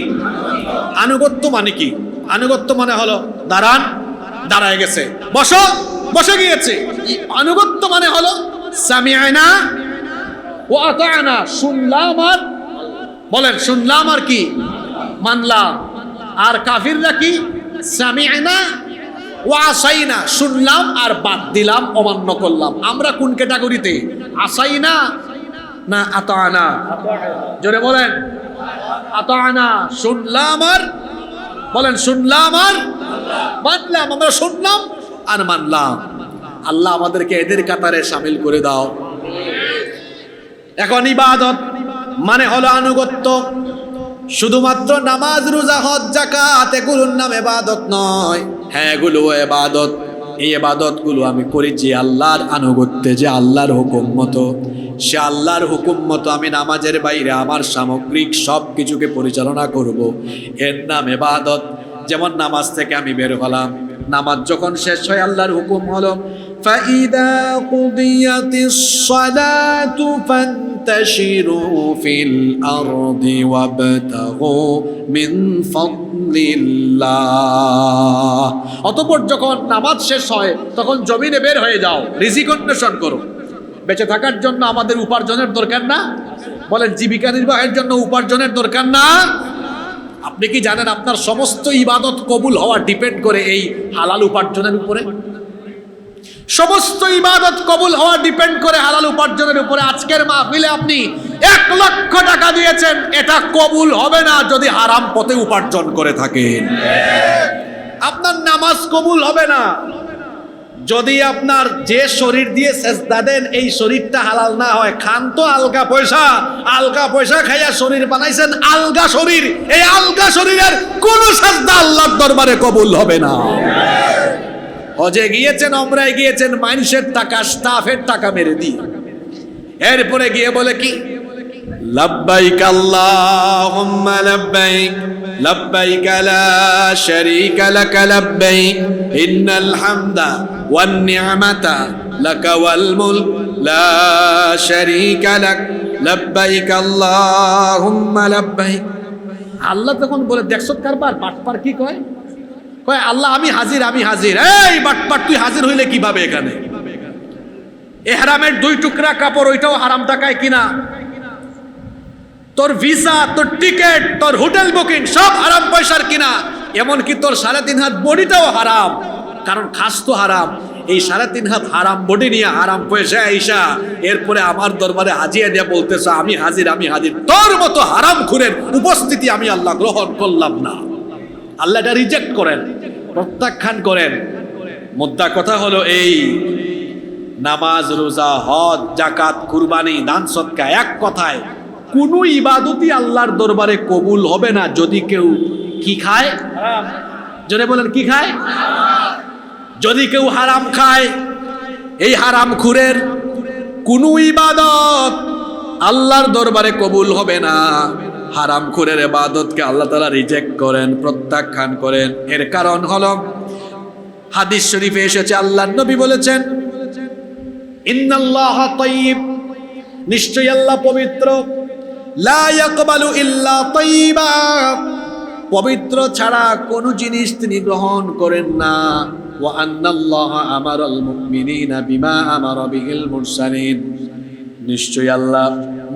আনুগত্য মানে কি? আনুগত্য মানে হলো দাঁড়ান, দাঁড়ায় গেছে, বসো, বসে গিয়েছে। আনুগত্য মানে হলো সামিআনা ওয়া আতা'না, শুনলাম আর, বলেন শুনলাম আর কি? মানলাম। আর কাফিররা কি? সামিআনা ওয়া আসাইনা, শুনলাম আর বাদ দিলাম, অমান্য করলাম। আমরা কোন ক্যাটাগরিতে? আসাইনা না আতা'না? জোরে বলেন, আতা'না, শুনলাম আর, বলেন শুনলাম আর মানলাম। আমরা শুনলাম আর মানলাম। আল্লাহ আমাদেরকে এদের কাতারে শামিল করে দাও। এখন ইবাদত মানে হলো আনুগত্য। শুধুমাত্র নামাজ, রোজা, হজ, যাকাত এগুলোর নাম ইবাদত নয়। হ্যাঁ, এগুলো ইবাদত। এই ইবাদতগুলো আমি করি যে আল্লাহর আনুগত্যে, যে আল্লাহর হুকুম মতো। সে আল্লাহর হুকুম মতো আমি নামাজের বাইরে আমার সামগ্রিক সব কিছুকে পরিচালনা করব, এর নাম ইবাদত। যেমন নামাজ থেকে আমি বের হলাম, নামাজ যখন শেষ হয় আল্লাহর হুকুম হলো ফাইদা কুদিয়াতিস সালাতু ফান্তাশিরু ফিল আরদি ওয়াবতাগু মিন ফাদলিল্লাহ। অতঃপর যখন নামাজ শেষ হয় তখন জমিনে বের হয়ে যাও, রিজিক অন্বেষণ করো। বেঁচে থাকার জন্য আমাদের উপার্জনের দরকার না? বলেন, জীবিকা নির্বাহের জন্য উপার্জনের দরকার না? আপনি কি জানেন আপনার সমস্ত ইবাদত কবুল হওয়া ডিপেন্ড করে এই হালাল উপার্জনের উপরে? সমস্ত ইবাদত কবুল হওয়া ডিপেন্ড করে হালাল উপার্জনের উপরে। আজকের মাহফিলে আপনি 1 লক্ষ টাকা দিয়েছেন, এটা কবুল হবে না যদি হারাম পথে উপার্জন করে থাকেন। আপনার নামাজ কবুল হবে না যদি আপনার যে শরীর দিয়ে সেজদা দেন এই শরীরটা হালাল না হয়। খান তো আলগা পয়সা, আলগা পয়সা খাইয়া শরীর বানাইছেন আলগা শরীর, এই আলগা শরীরের কোন সেজদা আল্লাহর দরবারে কবুল হবে না। হজে গিয়েছেন, ওমরায় গিয়েছেন, মানুষের টাকা, স্টাফের টাকা মেরে দিয়ে, এরপরে গিয়ে বলে কি লাব্বাইক আল্লাহুম্মা লাব্বাইক লাব্বাইক লা শারীকা লাক লাব্বাইক ইন্নাল হামদা ওয়ান নি'মাতা লাকা ওয়াল মুলক লা শারীকা লাক লাব্বাইক আল্লাহুম্মা লাব্বাইক। আল্লাহ তখন বলে, দেখছো কারবার বাটপার কি কয়? কয় আল্লাহ আমি হাজির, আমি হাজির। এই বাটপার তুই হাজির হইলে কিভাবে এখানে? ইহরামের 2 টুকরা কাপড় ওইটাও হারাম টাকায় কিনা, তোর ভিসা, তোর টিকেট, তোর হোটেল বুকিং সব হারাম পয়সার কিনা, এমনকি তোর 3.5 হাত বডিটাও হারাম, কারণ খাস তো হারাম। এই 3.5 হাত হারাম বডি নিয়ে হারাম পয়সা আইসা এরপরে আমার দরবারে হাজিয়া দিয়ে বলতেছ আমি হাজির, আমি হাজির। তোর মতো হারাম খুরের উপস্থিতি আমি আল্লাহ গ্রহণ করলাম না। আল্লাহ এটা রিজেক্ট করেন, প্রত্যাখ্যান করেন। মুদ্রা কথা হলো এই, নামাজ, রোজা, হজ, যাকাত, কুরবানি, দান সদকা, এক কথায় কোন ইবাদতই আল্লাহর দরবারে কবুল হবে না যদি কেউ কি খায়? জোরে বলেন, কি খায়? যদি কেউ হারাম খায়, এই হারাম খুরের কোন ইবাদত আল্লাহর দরবারে কবুল হবে না। হারাম খুরের ইবাদতকে আল্লাহ তাআলা রিজেক্ট করেন, প্রত্যাখ্যান করেন। এর কারণ হলো হাদিস শরীফে এসেছে, আল্লাহর নবী বলেছেন ইন্নাল্লাহা তাইয়্যিব, নিশ্চয়ই আল্লাহ পবিত্র, লা ইয়াকবালু ইল্লা তাইয়্যিবা, পবিত্র ছাড়া কোন জিনিস তিনি গ্রহণ করেন না। ওয়া আন্নাল্লাহা আমারাল মুমিনিনা বিমা আমারা বিহিল মুরসালিন, নিশ্চয়ই আল্লাহ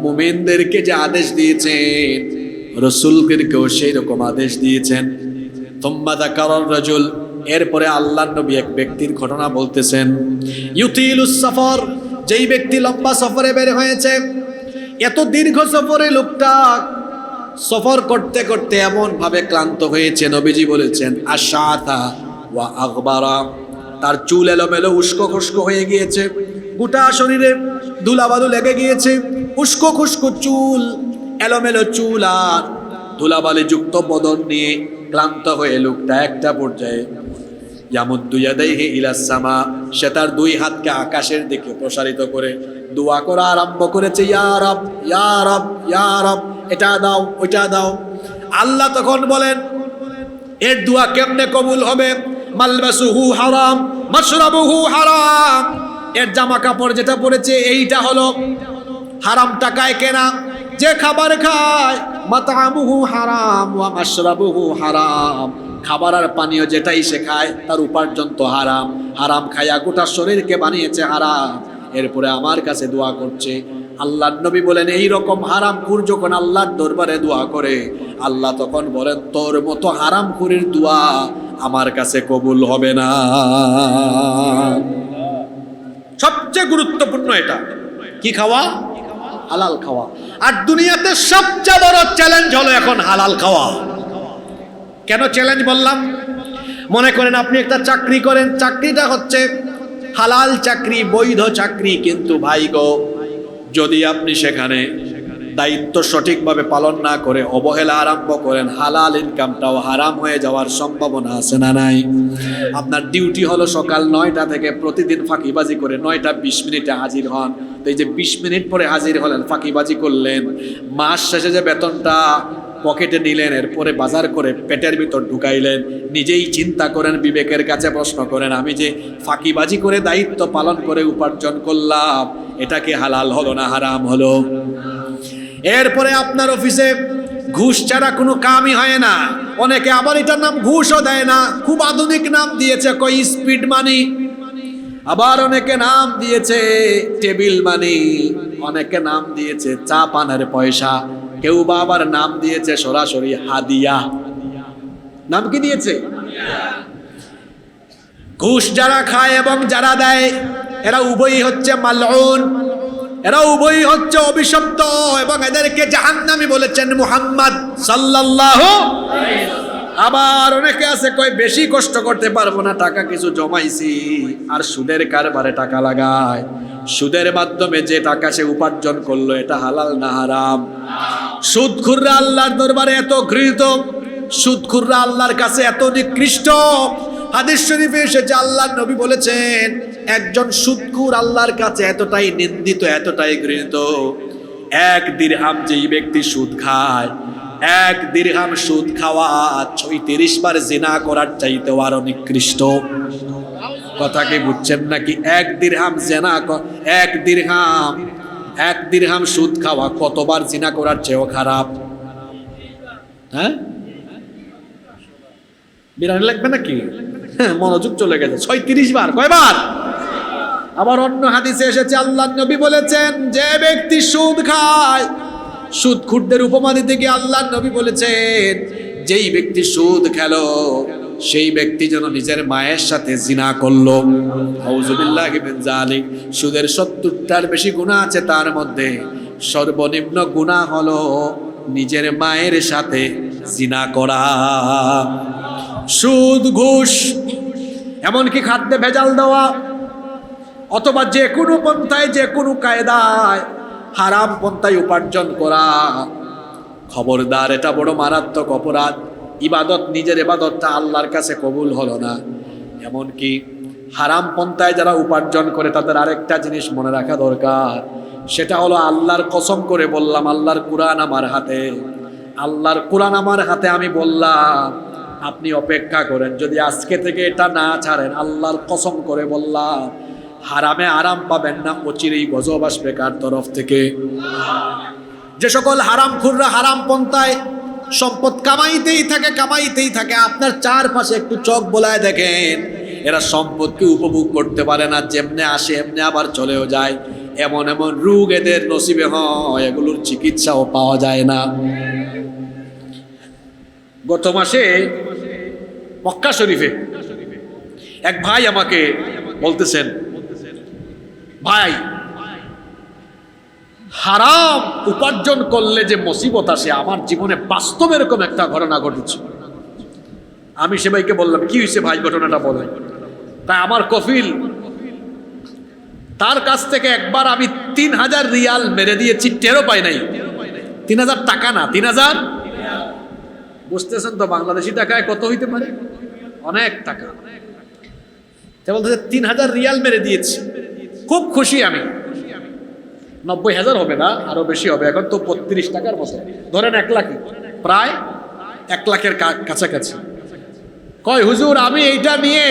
মুমিনদেরকে যে আদেশ দিয়েছেন রাসূলদেরকেও সেই রকম আদেশ দিয়েছেন। তুম্মা যাকারার রাজুল, এরপরে আল্লাহর নবী এক ব্যক্তির ঘটনা বলতেছেন, ইউতিলুস সফর, যেই ব্যক্তি লম্বা সফরে বের হয়েছে। এত দীর্ঘ সফরে লোকটা সফর করতে করতে এমন ভাবে ক্লান্ত হয়েছে, নবীজি বলেছেন আশাতা ওয়া আগবারা, তার চুল এলোমেলো উস্কো খুস্কো হয়ে গিয়েছে, গোটা শরীরে ধুলাবালু লেগে গিয়েছে, উস্কো খুস্কো চুল, এলোমেলো চুল আর ধুলাবালি যুক্ত বদন নিয়ে ক্লান্ত হয়ে লোকটা একটা পর্যায়ে ইয়ামুদ্দু ইয়াদাইহি ইলাস সামা, সে তার 2 হাতকে আকাশের দিকে প্রসারিত করে দোয়া করা আরম্ভ করেছে, ইয়া রব, ইয়া রব, ইয়া রব, এটা দাও, ওইটা দাও। আল্লাহ তখন বলেন, এর দোয়া কেমনে কবুল হবে? মালবাসুহু হারাম, মাশরাবুহু হারাম, এর জামা কাপড় যেটা পরেছে এইটা হলো হারাম টাকায় কেনা, যে খাবার খায় মাতামুহু হারাম ওয়া মাশরাবুহু হারাম, খাবার আর পানীয় যেটাই সে খায় তার উপার্জন তো হারাম, হারাম খায়া গোটা শরীরকে বানিয়েছে হারাম, এরপরে আমার কাছে দোয়া করছে। আল্লাহর নবী বলেন, এই রকম হারামখোর যখন আল্লাহর দরবারে দোয়া করে, আল্লাহ তখন বলেন তোর মতো হারামখোরের দোয়া আমার কাছে কবুল হবে না। সবচেয়ে গুরুত্বপূর্ণ এটা কি? খাওয়া, হালাল খাওয়া। আর দুনিয়াতে সবচেয়ে বড় চ্যালেঞ্জ হলো এখন হালাল খাওয়া। কেন চ্যালেঞ্জ বললাম? মনে করেন আপনি একটা চাকরি করেন, চাকরিটা হচ্ছে হালাল চাকরি, বৈধ চাকরি, কিন্তু ভাই গো, যদি আপনি সেখানে দায়িত্ব সঠিকভাবে পালন না করে অবহেলা আরম্ভ করেন, হালাল ইনকামটাও হারাম হয়ে যাওয়ার সম্ভাবনা আছে না নাই? আপনার ডিউটি হলো সকাল 9টা থেকে প্রতিদিন ফাঁকিবাজি করে 9টা 20 মিনিটে হাজির হন। তো এই যে 20 মিনিট পরে হাজির হলেন, ফাঁকিবাজি করলেন, মাস শেষে যে বেতনটা পকেটে নিলেন, এরপরে বাজার করে পেটের ভিতর ঢুকাইলেন, নিজেই চিন্তা করেন, বিবেকের কাছে প্রশ্ন করেন, আমি যে ফাঁকিবাজি করে দায়িত্ব পালন করে উপার্জন করলাম, এটা কি হালাল হলো না হারাম হলো? এরপরে আপনার অফিসে ঘুষ ছাড়া কোনো কামই হয় না। অনেকে আবার এটার নাম ঘুষও দেয় না, খুব আধুনিক নাম দিয়েছে, কই স্পিড মানি, আবার অনেকে নাম দিয়েছে টেবিল মানি, অনেকে নাম দিয়েছে চা পানের পয়সা, কেউ বা আবার নাম দিয়েছে সরাসরি হাদিয়া। নাম কি দিয়েছে? ঘুষ যারা খায় এবং যারা দেয় এরা উভয়ই হচ্ছে মালউন, এরা উভয়ই হচ্ছে অভিশপ্ত, এবং এদেরকে জাহান্নামী বলেছেন মুহাম্মদ সাল্লাল্লাহু আলাইহি ওয়াসাল্লাম। আবার অনেকে আছে কই বেশি কষ্ট করতে পারবো না, টাকা কিছু জমাইছি, আর সুদের কারবারে টাকা লাগায়, সুদের মাধ্যমে যে টাকা সে উপার্জন করলো এটা হালাল না হারাম? সুদখোররা আল্লাহর দরবারে এত ঘৃণিত, সুদখোররা আল্লাহর কাছে এত নিকৃষ্ট। হাদিস শরীফে এসেছে, আল্লাহর নবী বলেছেন একজন সুদখোর আল্লাহর কাছে এতটাই নিন্দিত, এতটাই ঘৃণিত, 1 দিরহাম যেই ব্যক্তি সুদ খায়, 1 দিরহাম সুদ খাওয়া 36 বার জিনা করার চাইতেও আরো নিকৃষ্ট। কথা কি বুঝছেন নাকি? এক দিরহাম জেনা, এক দিরহাম সুদ খাওয়া কতবার জিনা করার চেয়েও খারাপ। হ্যাঁ, বিরানি লাগবে নাকি? মনোযোগ চলে গেছে। 36 বার। কয়বার? আবার অন্য হাদিসে এসেছে আল্লাহর নবী বলেছেন, যে ব্যক্তি সুদ খায়, সুদখোরদের উপমা দিতে গিয়ে আল্লাহর নবী বলেছেন, যেই ব্যক্তি সুদ খেলো সেই ব্যক্তি যেন নিজের মায়ের সাথে জিনা করলো। আউযুবিল্লাহি মিন যালিক। সুদের 70টার বেশি গুনাহ আছে, তার মধ্যে সর্বনিম্ন গুনাহ হলো নিজের মায়ের সাথে জিনা করা। সুদ, ঘুষ, এমনকি খাদ্যে ভেজাল দেওয়া, অথবা যে কোনো পন্থায়, যে কোনো কায়দায় হারাম পন্থায় উপার্জন করা, খবরদার, এটা বড় মারাত্মক অপরাধ। ইবাদত, নিজের ইবাদতটা আল্লাহর কাছে কবুল হলো না। এমনকি হারাম পন্থায় যারা উপার্জন করে তাদের আরেকটা জিনিস মনে রাখা দরকার, সেটা হলো আল্লাহর কসম করে বললাম, আল্লাহর কুরআন আমার হাতে, আল্লাহর কুরআন আমার হাতে, আমি বললাম আপনি অপেক্ষা করেন, যদি আজকে থেকে এটা না ছাড়েন, আল্লাহর কসম করে বললাম হারামে আরাম পাবেন না, অচিরেই গজব আসবে। কার তরফ থেকে? যে সকল হারামখোররা হারাম পন্থায় সম্পদ কামাইতেই থাকে, আপনার চারপাশে একটু চোখ বোলায় দেখেন, এরা সম্পদকে উপভোগ করতে পারে না, যেমনে আসে এমনি আবার চলেও যায়। এমন এমন রোগ এদের নসিবে হয়, এগুলোর চিকিৎসাও পাওয়া যায় না। গত মাসে মক্কা শরীফে এক ভাই আমাকে বলতেছেন, ভাই, হারাম উপার্জন করলে যে মুসিবত আসে, আমার জীবনে বাস্তব এরকম একটা ঘটনা ঘটেছে। আমি সে ভাইকে বললাম, কি হয়েছে ভাই, ঘটনাটা বলেন। তাই আমার কফিল, তার কাছ থেকে একবার আমি 3000 রিয়াল মেরে দিয়েছি, টেরও পাই নাই। 3000 টাকা না, 3000, বুঝতেছেন তো বাংলাদেশি টাকায় কত হইতে পারে? অনেক টাকা। বলতেছে 3000 রিয়াল মেরে দিয়েছি, খুব খুশি আমি। 90,000 হবে না, আরো বেশি হবে, এখন তো 32 টাকার মতো, ধরেন 1 লাখ, প্রায় 1 লাখের কাছাকাছি। কয় হুজুর, আমি এইটা নিয়ে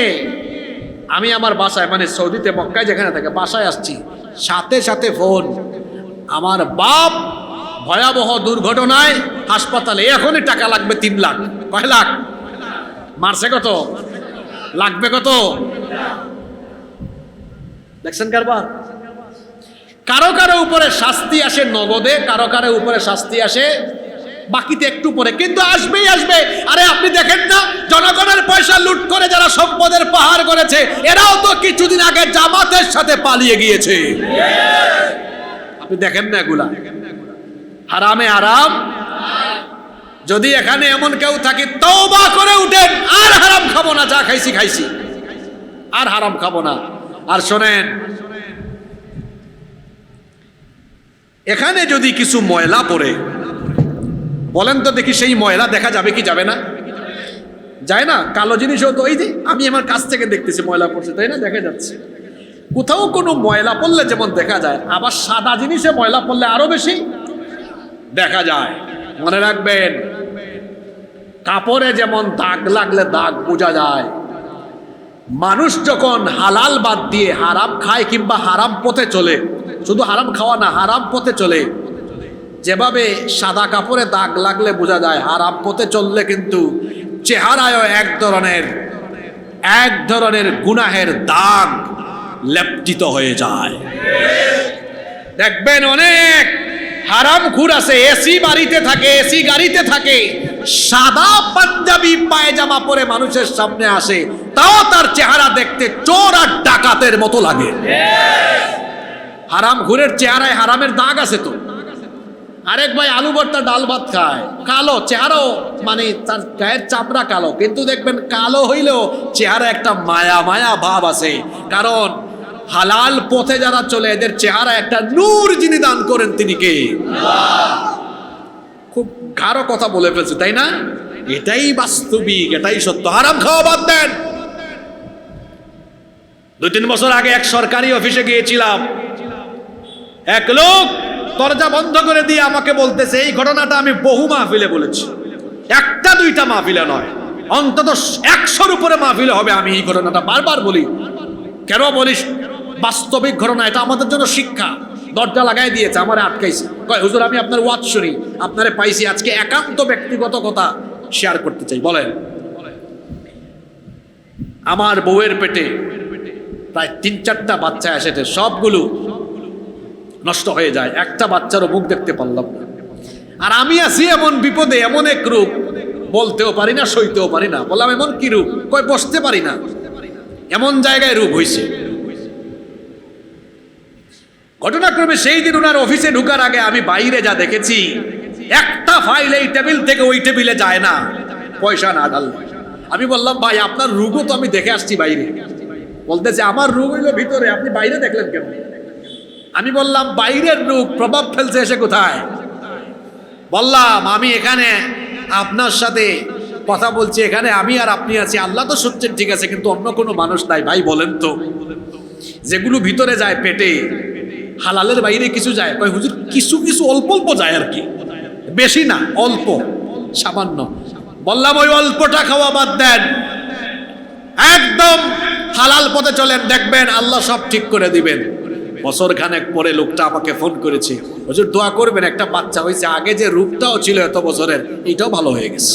আমি আমার বাসায়, মানে সৌদিতে মক্কায় যেখানে থাকে, বাসায় আসছি, সাথে সাথে ফোন, আমার বাপ ভয়াবহ দুর্ঘটনায় হাসপাতালে, এখনই টাকা লাগবে 3 লাখ। কয় লাখ? মারছে কত? লাগবে কত? দেখছেন কারবার? কারো কারো উপরে শাস্তি আসে নগদে, কারো কারো উপরে শাস্তি আসে বাকিতে একটু পরে, কিন্তু আসবেই আসবে। আরে আপনি দেখেন না, জনগণের পয়সা লুট করে যারা সম্পদের পাহাড় করেছে, এরাও তো কিছুদিন আগে জামাতের সাথে পালিয়ে গিয়েছে। আপনি দেখেন না এগুলা? হারামে আরাম। যদি এখানে এমন কেউ থাকে, তওবা করে উঠেন, আর হারাম খাবো না, যা খাইছি খাইছি, আর হারাম খাবো না। আর শোনেন, এখানে যদি কিছু ময়লা পড়ে, বলেন তো দেখি, সেই ময়লা দেখা যাবে কি যাবে না? যায় না? কালো জিনিসও তো, এই যে আমি আমার কাছ থেকে দেখতেছি ময়লা পড়ছে, তাই না? দেখা যাচ্ছে। কোথাও কোনো ময়লা পড়লে যেমন দেখা যায়, আবার সাদা জিনিসে ময়লা পড়লে আরো বেশি দেখা যায়। মনে রাখবেন, কাপড়ে যেমন দাগ লাগলে দাগ বোঝা যায়, মানুষ যখন হালাল বাদ দিয়ে হারাম খায় কিংবা হারাম পথে চলে, শুধু হারাম খাওয়া না, হারাম পথে চলে, যেভাবে সাদা কাপড়ে দাগ লাগলে বোঝা যায়, হারাম পথে চললে কিন্তু চেহারায় এক ধরনের গুনাহের দাগ লেপটিত হয়ে যায়। দেখবেন অনেক হারামখোর আছে, এসি বাড়িতে থাকে, এসি গাড়িতে থাকে, সাদা পাঞ্জাবি পায়জামা পরে মানুষের সামনে আসে, তাও তার চেহারা দেখতে চোর আর ডাকাতের মতো লাগে। হারামখোরের চেহারায় হারামের দাগ আছে তো। আরেক ভাই আলু ভর্তা ডাল ভাত খায়, কালো চেহারাও, মানে তার গায়ের চামড়া কালো, কিন্তু দেখবেন কালো হইলেও চেহারা একটা মায়া মায়া ভাব আছে, কারণ হালাল পথে যারা চলে এদের চেহারা একটা নূর যিনি দান করেন তিনি কে? খুব গাঢ় কথা বলে ফেলছে, তাই না? এটাই বাস্তবিক, এটাই সত্য। হারাম খাওয়া বাদ দেন। 2-3 বছর আগে এক সরকারি অফিসে গিয়েছিলাম, এক লোক দরজা বন্ধ করে দিয়ে আমাকে বলতেছে, এই ঘটনাটা আমি বহু মাহফিলে বলেছি, 1টা 2টা মাহফিলে নয়, অন্তত 100-র উপরে মাহফিলে হবে আমি এই ঘটনাটা বারবার বলি। কেন বলিস? বাস্তবিক ঘটনা, এটা আমাদের জন্য শিক্ষা। দরজা লাগাই দিয়েছে, আমার আটকাইছে, কয় হুজুর আমি আপনার ওয়াজ শুনি, আপনারে পাইছি, আজকে একান্ত ব্যক্তিগত কথা শেয়ার করতে চাই। বলেন। আমার বউয়ের পেটে প্রায় 3-4টা বাচ্চা এসেছে, সবগুলো নষ্ট হয়ে যায়, একটা বাচ্চারও মুখ দেখতে পারলাম না। আর আমি আছি এমন বিপদে, এমন এক রূপ, বলতেও পারি না, সইতেও পারি না। বললাম এমন কি রূপ? কয় বসতে পারি না, এমন জায়গায় রূপ হইছে। ঘটনাক্রমে সেই দিন ওনার অফিসে ঢুকার আগে আমি বাইরে যা দেখেছি, একটা ফাইল এই টেবিল থেকে ওই টেবিলে যায় না পয়সা না ঢাললে। আমি বললাম ভাই আপনার রোগও তো আমি দেখে আসছি বাইরে। বলতেছে আমার রোগ হইলো ভিতরে, আপনি বাইরে দেখলেন কেন? আমি বললাম বাইরের রোগ প্রভাব ফেলছে এসে কোথায়? বললাম আমি এখানে আপনার সাথে কথা বলছি, এখানে আমি আর আপনি আছি, আল্লাহ তো সত্যি ঠিক আছে, কিন্তু অন্য কোনো মানুষ নাই। ভাই বলেন তো, যেগুলো ভিতরে যায় পেটে, হালালের বাইরে কিছু যায়? কয় হুজুর কিছু কিছু অল্প অল্প যায় আর কি, বেশি না, অল্প সামান্য। বললাম ওই অল্পটা খাওয়া বাদ দেন, একদম হালাল পথে চলেন, দেখবেন আল্লাহ সব ঠিক করে দিবেন। বছর খানেক পরে লোকটা আমাকে ফোন করেছে, হুজুর দোয়া করবেন, একটা বাচ্চা হয়েছে, আগে যে রূপটাও ছিল এত বছরের, এইটাও ভালো হয়ে গেছে।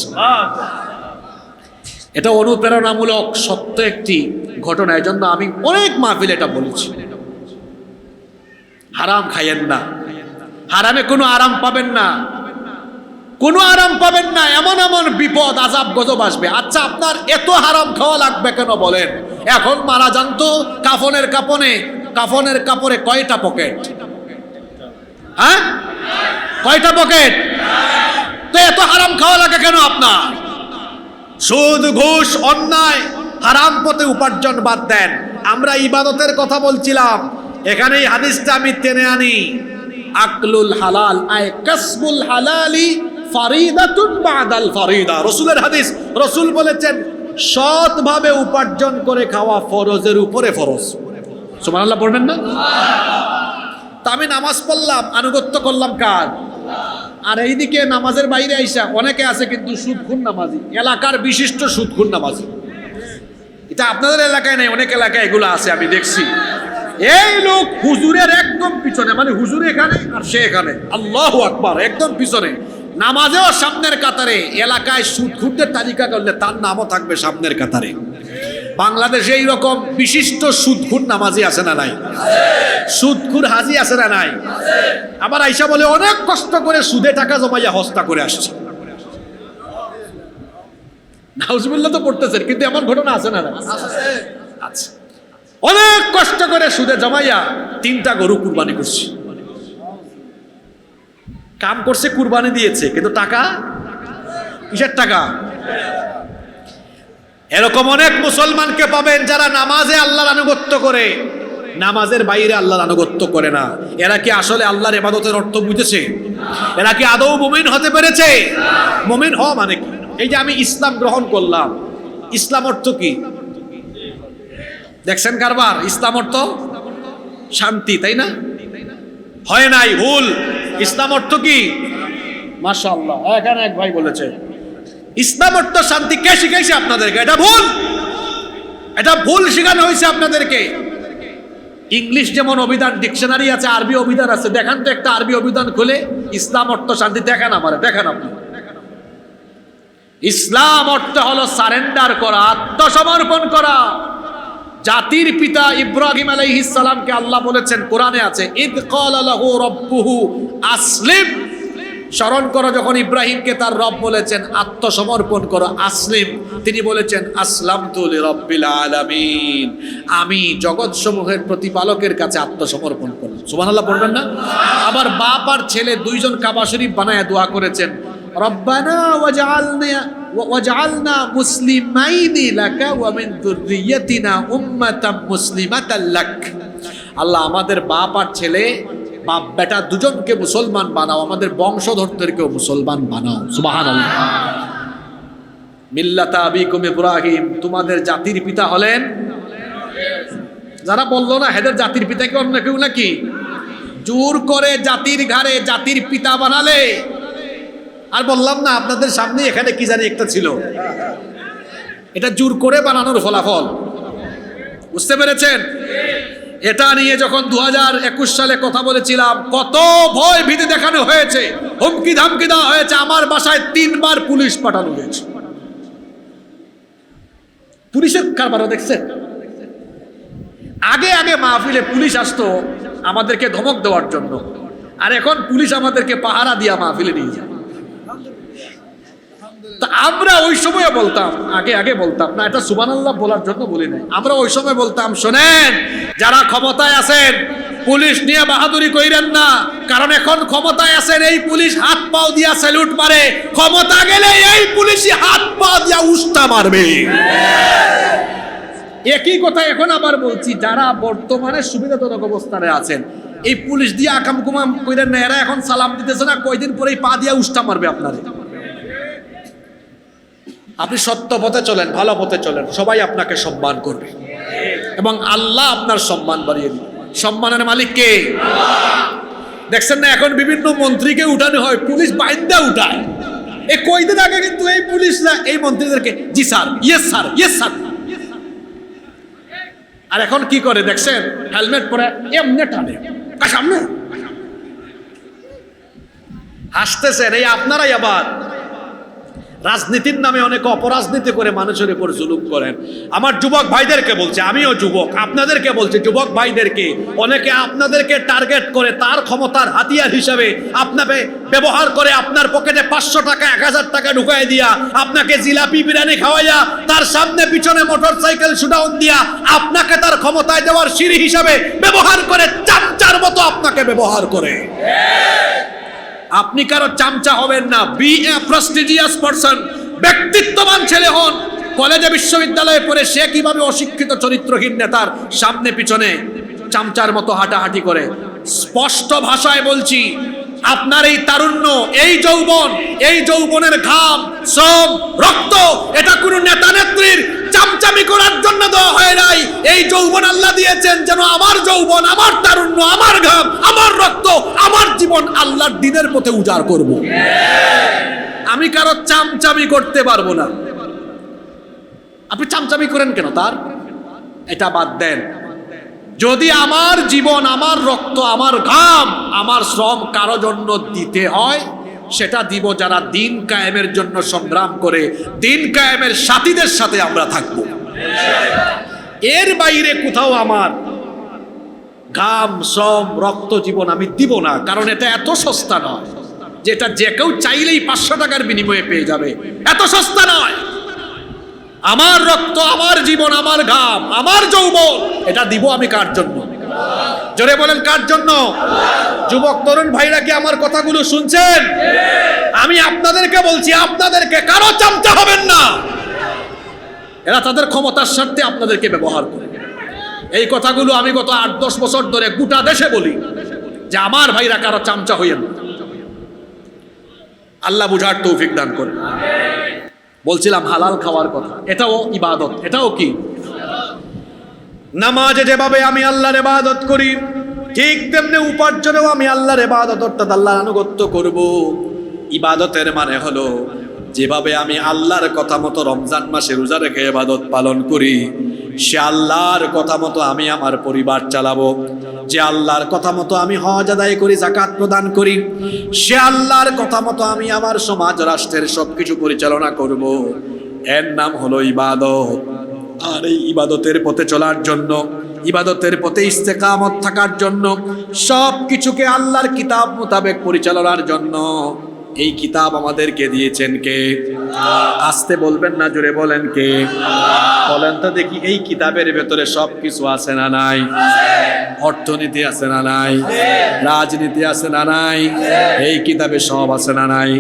এটা অনুপ্রেরণামূলক সত্য একটি ঘটনা। এই জন্য আমি অনেক মাহফিল এটা বলেছি, হারাম খাইয়েন না, হারামে কোনো আরাম পাবেন না, কোনো আরাম পাবেন না। এমন এমন বিপদ আযাব গজব আসবে। আচ্ছা আপনার এত হারাম খাওয়া লাগবে কেন বলেন? এখন মারা যান তো, কাফনের কাপড়ে কয়টা পকেট? হ্যাঁ, কয়টা পকেট? তো এত হারাম খাওয়া লাগে কেন আপনার? সুদ ঘুষ অন্যায় হারাম পথে উপার্জন বাদ দেন। আমরা ইবাদতের কথা বলছিলাম, এখানে এই হাদিসটা আমি টেনে আনি, আকলুল হালাল আয় কাসবুল হালালি ফারিদাতুন বাদাল ফারিদা। রাসূলের হাদিস, রাসূল বলেছেন সৎভাবে উপার্জন করে খাওয়া ফরজের উপরে ফরজ। সুবহানাল্লাহ পড়বেন না? তা আমি নামাজ পড়লাম, আনুগত্য করলাম কার? আর এইদিকে নামাজের বাইরে আইসা অনেকে আছে কিন্তু সুদখোর নামাজি, এলাকার বিশিষ্ট সুদখোর নামাজি। এটা আপনাদের এলাকায় নেই, অনেক এলাকায় এগুলো আছে, আমি দেখছি। এই লোক হুজুরের একদম পিছনে, মানে হুজুর এখানে আর সে এখানে, আল্লাহু আকবার, একদম পিছনে, নামাজেও সামনের কাতারে। এলাকায় সুদখোরদের তালিকা করলে তার নামও থাকবে সামনের কাতারে। বাংলাদেশে এইরকম বিশিষ্ট সুদখোর নামাজি আছে না নাই? সুদখোর হাজি আছে না নাই? আবার আইসা বলে অনেক কষ্ট করে সুদে টাকা জমাইয়া হস্তা করে আসছে। নাউজুবিল্লাহ তো পড়তেছেন, কিন্তু এমন ঘটনা আছে না? আচ্ছা, অনেক কষ্ট করে সুদে জমাইয়া 3টা গরু কুরবানি করছে, কাম করছে, কুরবানি দিয়েছে, কিন্তু টাকা কিসের টাকা? এরকম অনেক মুসলমানকে পাবেন যারা নামাজে আল্লাহর আনুগত্য করে, নামাজের বাইরে আল্লাহর আনুগত্য করে না। এরা কি আসলে আল্লাহর ইবাদতের অর্থ বুঝেছে? এরা কি আদৌ মুমিন হতে পেরেছে? মুমিন হওয়া মানে কি? এই যে আমি ইসলাম গ্রহণ করলাম, ইসলাম অর্থ কি? দেখছেন কারবার? ইসলাম অর্থ শান্তি, তাই না? হয় নাই, ভুল। ইসলাম অর্থ কি? মাশাআল্লাহ, এখানে এক ভাই বলেছে ইসলাম অর্থ শান্তি। কে শিখাইছে আপনাদেরকে? এটা ভুল, এটা ভুল শেখানো হয়েছে আপনাদেরকে। ইংলিশ যেমন অভিধান ডিকশনারি আছে, আরবি অভিধান আছে, দেখান তো একটা আরবি অভিধান খুলে ইসলাম অর্থ শান্তি দেখান আমারে, দেখান আপনি। ইসলাম অর্থ হলো সারেন্ডার করা, আত্মসমর্পণ করা। জাতির পিতা ইব্রাহিম আলাইহিস সালামকে আল্লাহ বলেছেন, কোরআনে আছে, ইদ ক্বালা লাহু রাব্বুহু আসলিম। স্মরণ করো যখন ইব্রাহিমকে তার রব বলেছেন আত্মসমর্পণ করো, আসলিম। তিনি বলেছেন আসলামতু লিরাব্বিল আলামিন, আমি জগৎসমূহের প্রতিপালকের কাছে আত্মসমর্পণ করলাম। সুবহানাল্লাহ পড়বেন না? আবার বাপ আর ছেলে দুইজন কাবা শরীফ বানায় দোয়া করেছেন, রব্বানা ওয়াজআলনা মুসলিমাইনি লাকা ওয়া মিন যুররিয়াতিনা উম্মাতাম মুসলিমাতাল লাক। আল্লাহ আমাদের বাপ আর ছেলে, বাপ বেটা দুজনকে মুসলমান বানাও, আমাদের বংশধরদেরকেও মুসলমান বানাও। সুবহানাল্লাহ। মিল্লাতা আবিকুম ইব্রাহিম, তোমাদের জাতির পিতা হলেন। যারা বললো না হেদের জাতির পিতা কি অন্য কেউ নাকি? জোর করে জাতির ঘাড়ে জাতির পিতা বানালে। আর বললাম না আপনাদের সামনে এখানে কি জানি একটা ছিল, এটা জোর করে বানানোর ফলাফল। বুঝতে পেরেছেন? এটা নিয়ে যখন 2021 সালে কথা বলেছিলাম, কত ভয় ভীতি দেখানো হয়েছে, হুমকি ধামকি দেওয়া হয়েছে, আমার বাসায় 3 বার পুলিশ পাঠানো হয়েছে। পুলিশের কারবার দেখছেন? আগে আগে মাহফিলে পুলিশ আসতো আমাদেরকে ধমক দেওয়ার জন্য, আর এখন পুলিশ আমাদেরকে পাহারা দিয়া মাহফিলে নিয়ে যায়। তা আমরা ওই সময় বলতাম, আগে বলতাম না, এটা সুবহানাল্লাহ বলার জন্য বলি নাই, আমরা ওই সময় বলতাম, শোনেন, যারা ক্ষমতায় আছেন পুলিশ নিয়ে বাহাদুরি কইরেন না, কারণ এখন ক্ষমতায় আছেন এই পুলিশ হাত পাও দিয়া স্যালুট মারে, ক্ষমতা গেলে এই পুলিশই হাত পা দিয়া উস্তা মারবে। একই কথা এখন আবার বলছি, যারা বর্তমানে সুবিধাজনক অবস্থানে আছেন এই পুলিশ দিয়ে আকাম কুমাম কইরেন না, এরা এখন সালাম দিতেছে না, কয়দিন পরেই পা দিয়া উস্তা মারবে আপনারে। আপনি সত্য পথে চলেন, ভালো পথে চলেন, সবাই আপনাকে সম্মান করবে এবং আল্লাহ আপনার সম্মান বাড়িয়ে দিবে। সম্মানের মালিক কে? দেখছেন না, এখন বিভিন্ন মন্ত্রীকে উঠানো হয়, পুলিশ বাইন্দা উঠায়। এই কয়দিন আগে কিন্তু এই পুলিশরা এই মন্ত্রীদেরকে জি sir, yes sir, yes sir, আর এখন কি করে দেখছেন, হেলমেট পরে এমনি টানে সামনে হাসতেছেন। এই আপনারাই আবার রাজনীতির নামে অনেক অপরাজনীতি করে মানুষের উপর জুলুম করেন। আমার যুবক ভাইদেরকে বলছে, আমিও যুবক, আপনাদেরকে বলছে, যুবক ভাইদেরকে, অনেকে আপনাদেরকে টার্গেট করে তার ক্ষমতার হাতিয়ার হিসাবে আপনাকে ব্যবহার করে, আপনার পকেটে 500 টাকা 1000 টাকা ঢুকাই দিয়া, আপনাকে জিলাপি বিরিয়ানি খাওয়াইয়া, তার সামনে পিছনে মোটরসাইকেল শুডাউন দিয়া আপনাকে তার ক্ষমতায় দেওয়ার সিঁড়ি হিসাবে ব্যবহার করে, চামচার মতো আপনাকে ব্যবহার করে। আপনি কারো চামচা হবেন না, বি এ প্রেস্টিজিয়াস পারসন, ব্যক্তিত্ববান ছেলে হন। কলেজে বিশ্ববিদ্যালয়ে পড়ে সে কিভাবে অশিক্ষিত চরিত্রহীন নেতার সামনে পিছনে চামচার মতো হাঁটাহাঁটি করে। স্পষ্ট ভাষায় বলছি, আপনার এই তারুণ্য, এই যৌবন, এই যৌবনের ঘাম, শ্রম, রক্ত, এটা কোনো নেতা নেত্রীর চামচামি করার জন্য দেওয়া হয় নাই। এই যৌবন আল্লাহ দিয়েছেন যেন আমার যৌবন, আমার তারুণ্য, আমার ঘাম, আমার রক্ত, আমার জীবন আল্লাহর দ্বীনের পথে উজাড় করব। আমি কারো চামচামি করতে পারবো না। আপনি চামচামি করেন কেন তার? এটা বাদ দেন। যদি আমার জীবন, আমার রক্ত, আমার ঘাম, আমার শ্রম কারো জন্য দিতে হয়, সেটা দিব যারা দিন কায়েমের জন্য সংগ্রাম করে, দিন কায়েমের সাথীদের সাথে আমরা থাকবো। এর বাইরে কোথাও আমার ঘাম, শ্রম, রক্ত, জীবন আমি দিব না, কারণ এটা এত সস্তা নয় যেটা যে কেউ চাইলেই 500 টাকার বিনিময়ে পেয়ে যাবে। এত সস্তা নয়। আমার রক্ত, আমার জীবন, আমার ঘাম, আমার যৌবন, এটা দিব আমি কার জন্য? জোরে বলেন, কার জন্য? যুবক তরুণ ভাইরা কি আমার কথাগুলো শুনছেন? আমি আপনাদেরকে বলছি, আপনাদেরকে কারো চামচা হবেন না। এরা তাদের ক্ষমতার স্বার্থে আপনাদেরকে ব্যবহার করে। এই কথাগুলো আমি গত 8-10 বছর ধরে গোটা দেশে বলি যে আমার ভাইরা কারো চামচা হইয়েন না। আল্লাহ বুঝার তৌফিক দান করুন। বলছিলাম হালাল খাওয়ার কথা, এটাও ইবাদত। এটাও কি? নামাজে যেভাবে আমি আল্লাহর ইবাদত করি, ঠিক তেমনি উপার্জনেও আমি আল্লাহর ইবাদত অর্থাৎ আল্লাহর আনুগত্য করব। ইবাদতের মানে হলো যেভাবে আমি আল্লাহর কথা মতো রমজান মাসে রোজা রেখে ইবাদত পালন করি, সে আল্লাহর কথা মতো আমি আমার পরিবার চালাবো। যে আল্লাহর কথা মতো আমি হজ আদায় করি, যাকাত প্রদান করি, সে আল্লাহর কথা মতো আমি আমার সমাজ রাষ্ট্রের সবকিছু পরিচালনা করব। এর নাম হলো ইবাদত। আর এই ইবাদতের পথে চলার জন্য, ইবাদতের পথে ইস্তেকামত থাকার জন্য, সব কিছুকে আল্লাহর কিতাব মোতাবেক পরিচালনার জন্য এই কিতাব আমাদেরকে দিয়েছেন কে? আসতে বলবেন না, জোরে বলেন কে? বলেন তো দেখি, এই কিতাবের ভেতরে সব কিছু আছে না নাই? অর্থনীতি আছে না নাই? রাজনীতি আছে না নাই? এই কিতাবে সব আছে না নাই?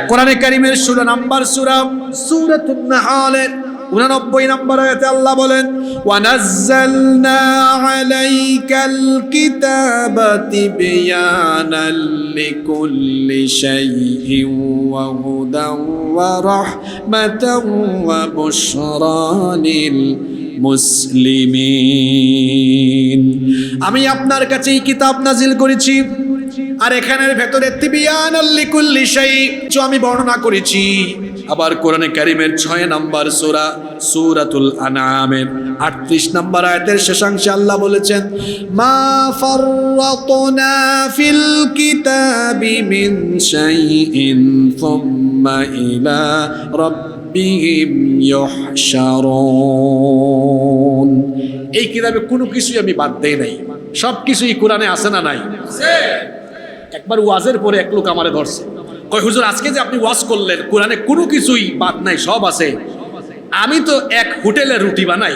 কোরআনে কারীমের 16 নম্বর সূরা, সূরাতুন নাহলের 89 নম্বর আয়াতে আল্লাহ বলেন, ওয়ানাজ্জালনা আলাইকাল কিতাবা তিবয়ানাল লিকুল্লি শাইইন ওয়া হুদান ওয়া রাহমাতান ওয়া বুশরা লিল মুসলিমিন। আমি আপনার কাছে এই কিতাব নাজিল করেছি, আর এখানের ভেতরে তিবয়ানাল লিকুল্লি শাই, আমি বর্ণনা করেছি। আবার কোরআনে কারীমের 6 নম্বর সূরা সূরাতুল আনআমের 38 নম্বর আয়াতের শেষাংশে আল্লাহ বলেছেন, মা ফাররাতনা ফিল কিতাবি মিন শাইইন সুম্মা ইলা রাব্বিহিম ইউহশারুন। এই কিতাবে কোনো কিছুই আমি বাদ দেই নাই, সব কিছুই কোরআনে আছে না নাই? একবার ওয়াজের পরে এক লোক আমারে ধরছে, কয় হুজুর আজকে যে আপনি ওয়াজ করলেন কোরআনে কোনো কিছুই বাদ নাই, সব আছে। আমি তো এক হোটেলে রুটি বানাই,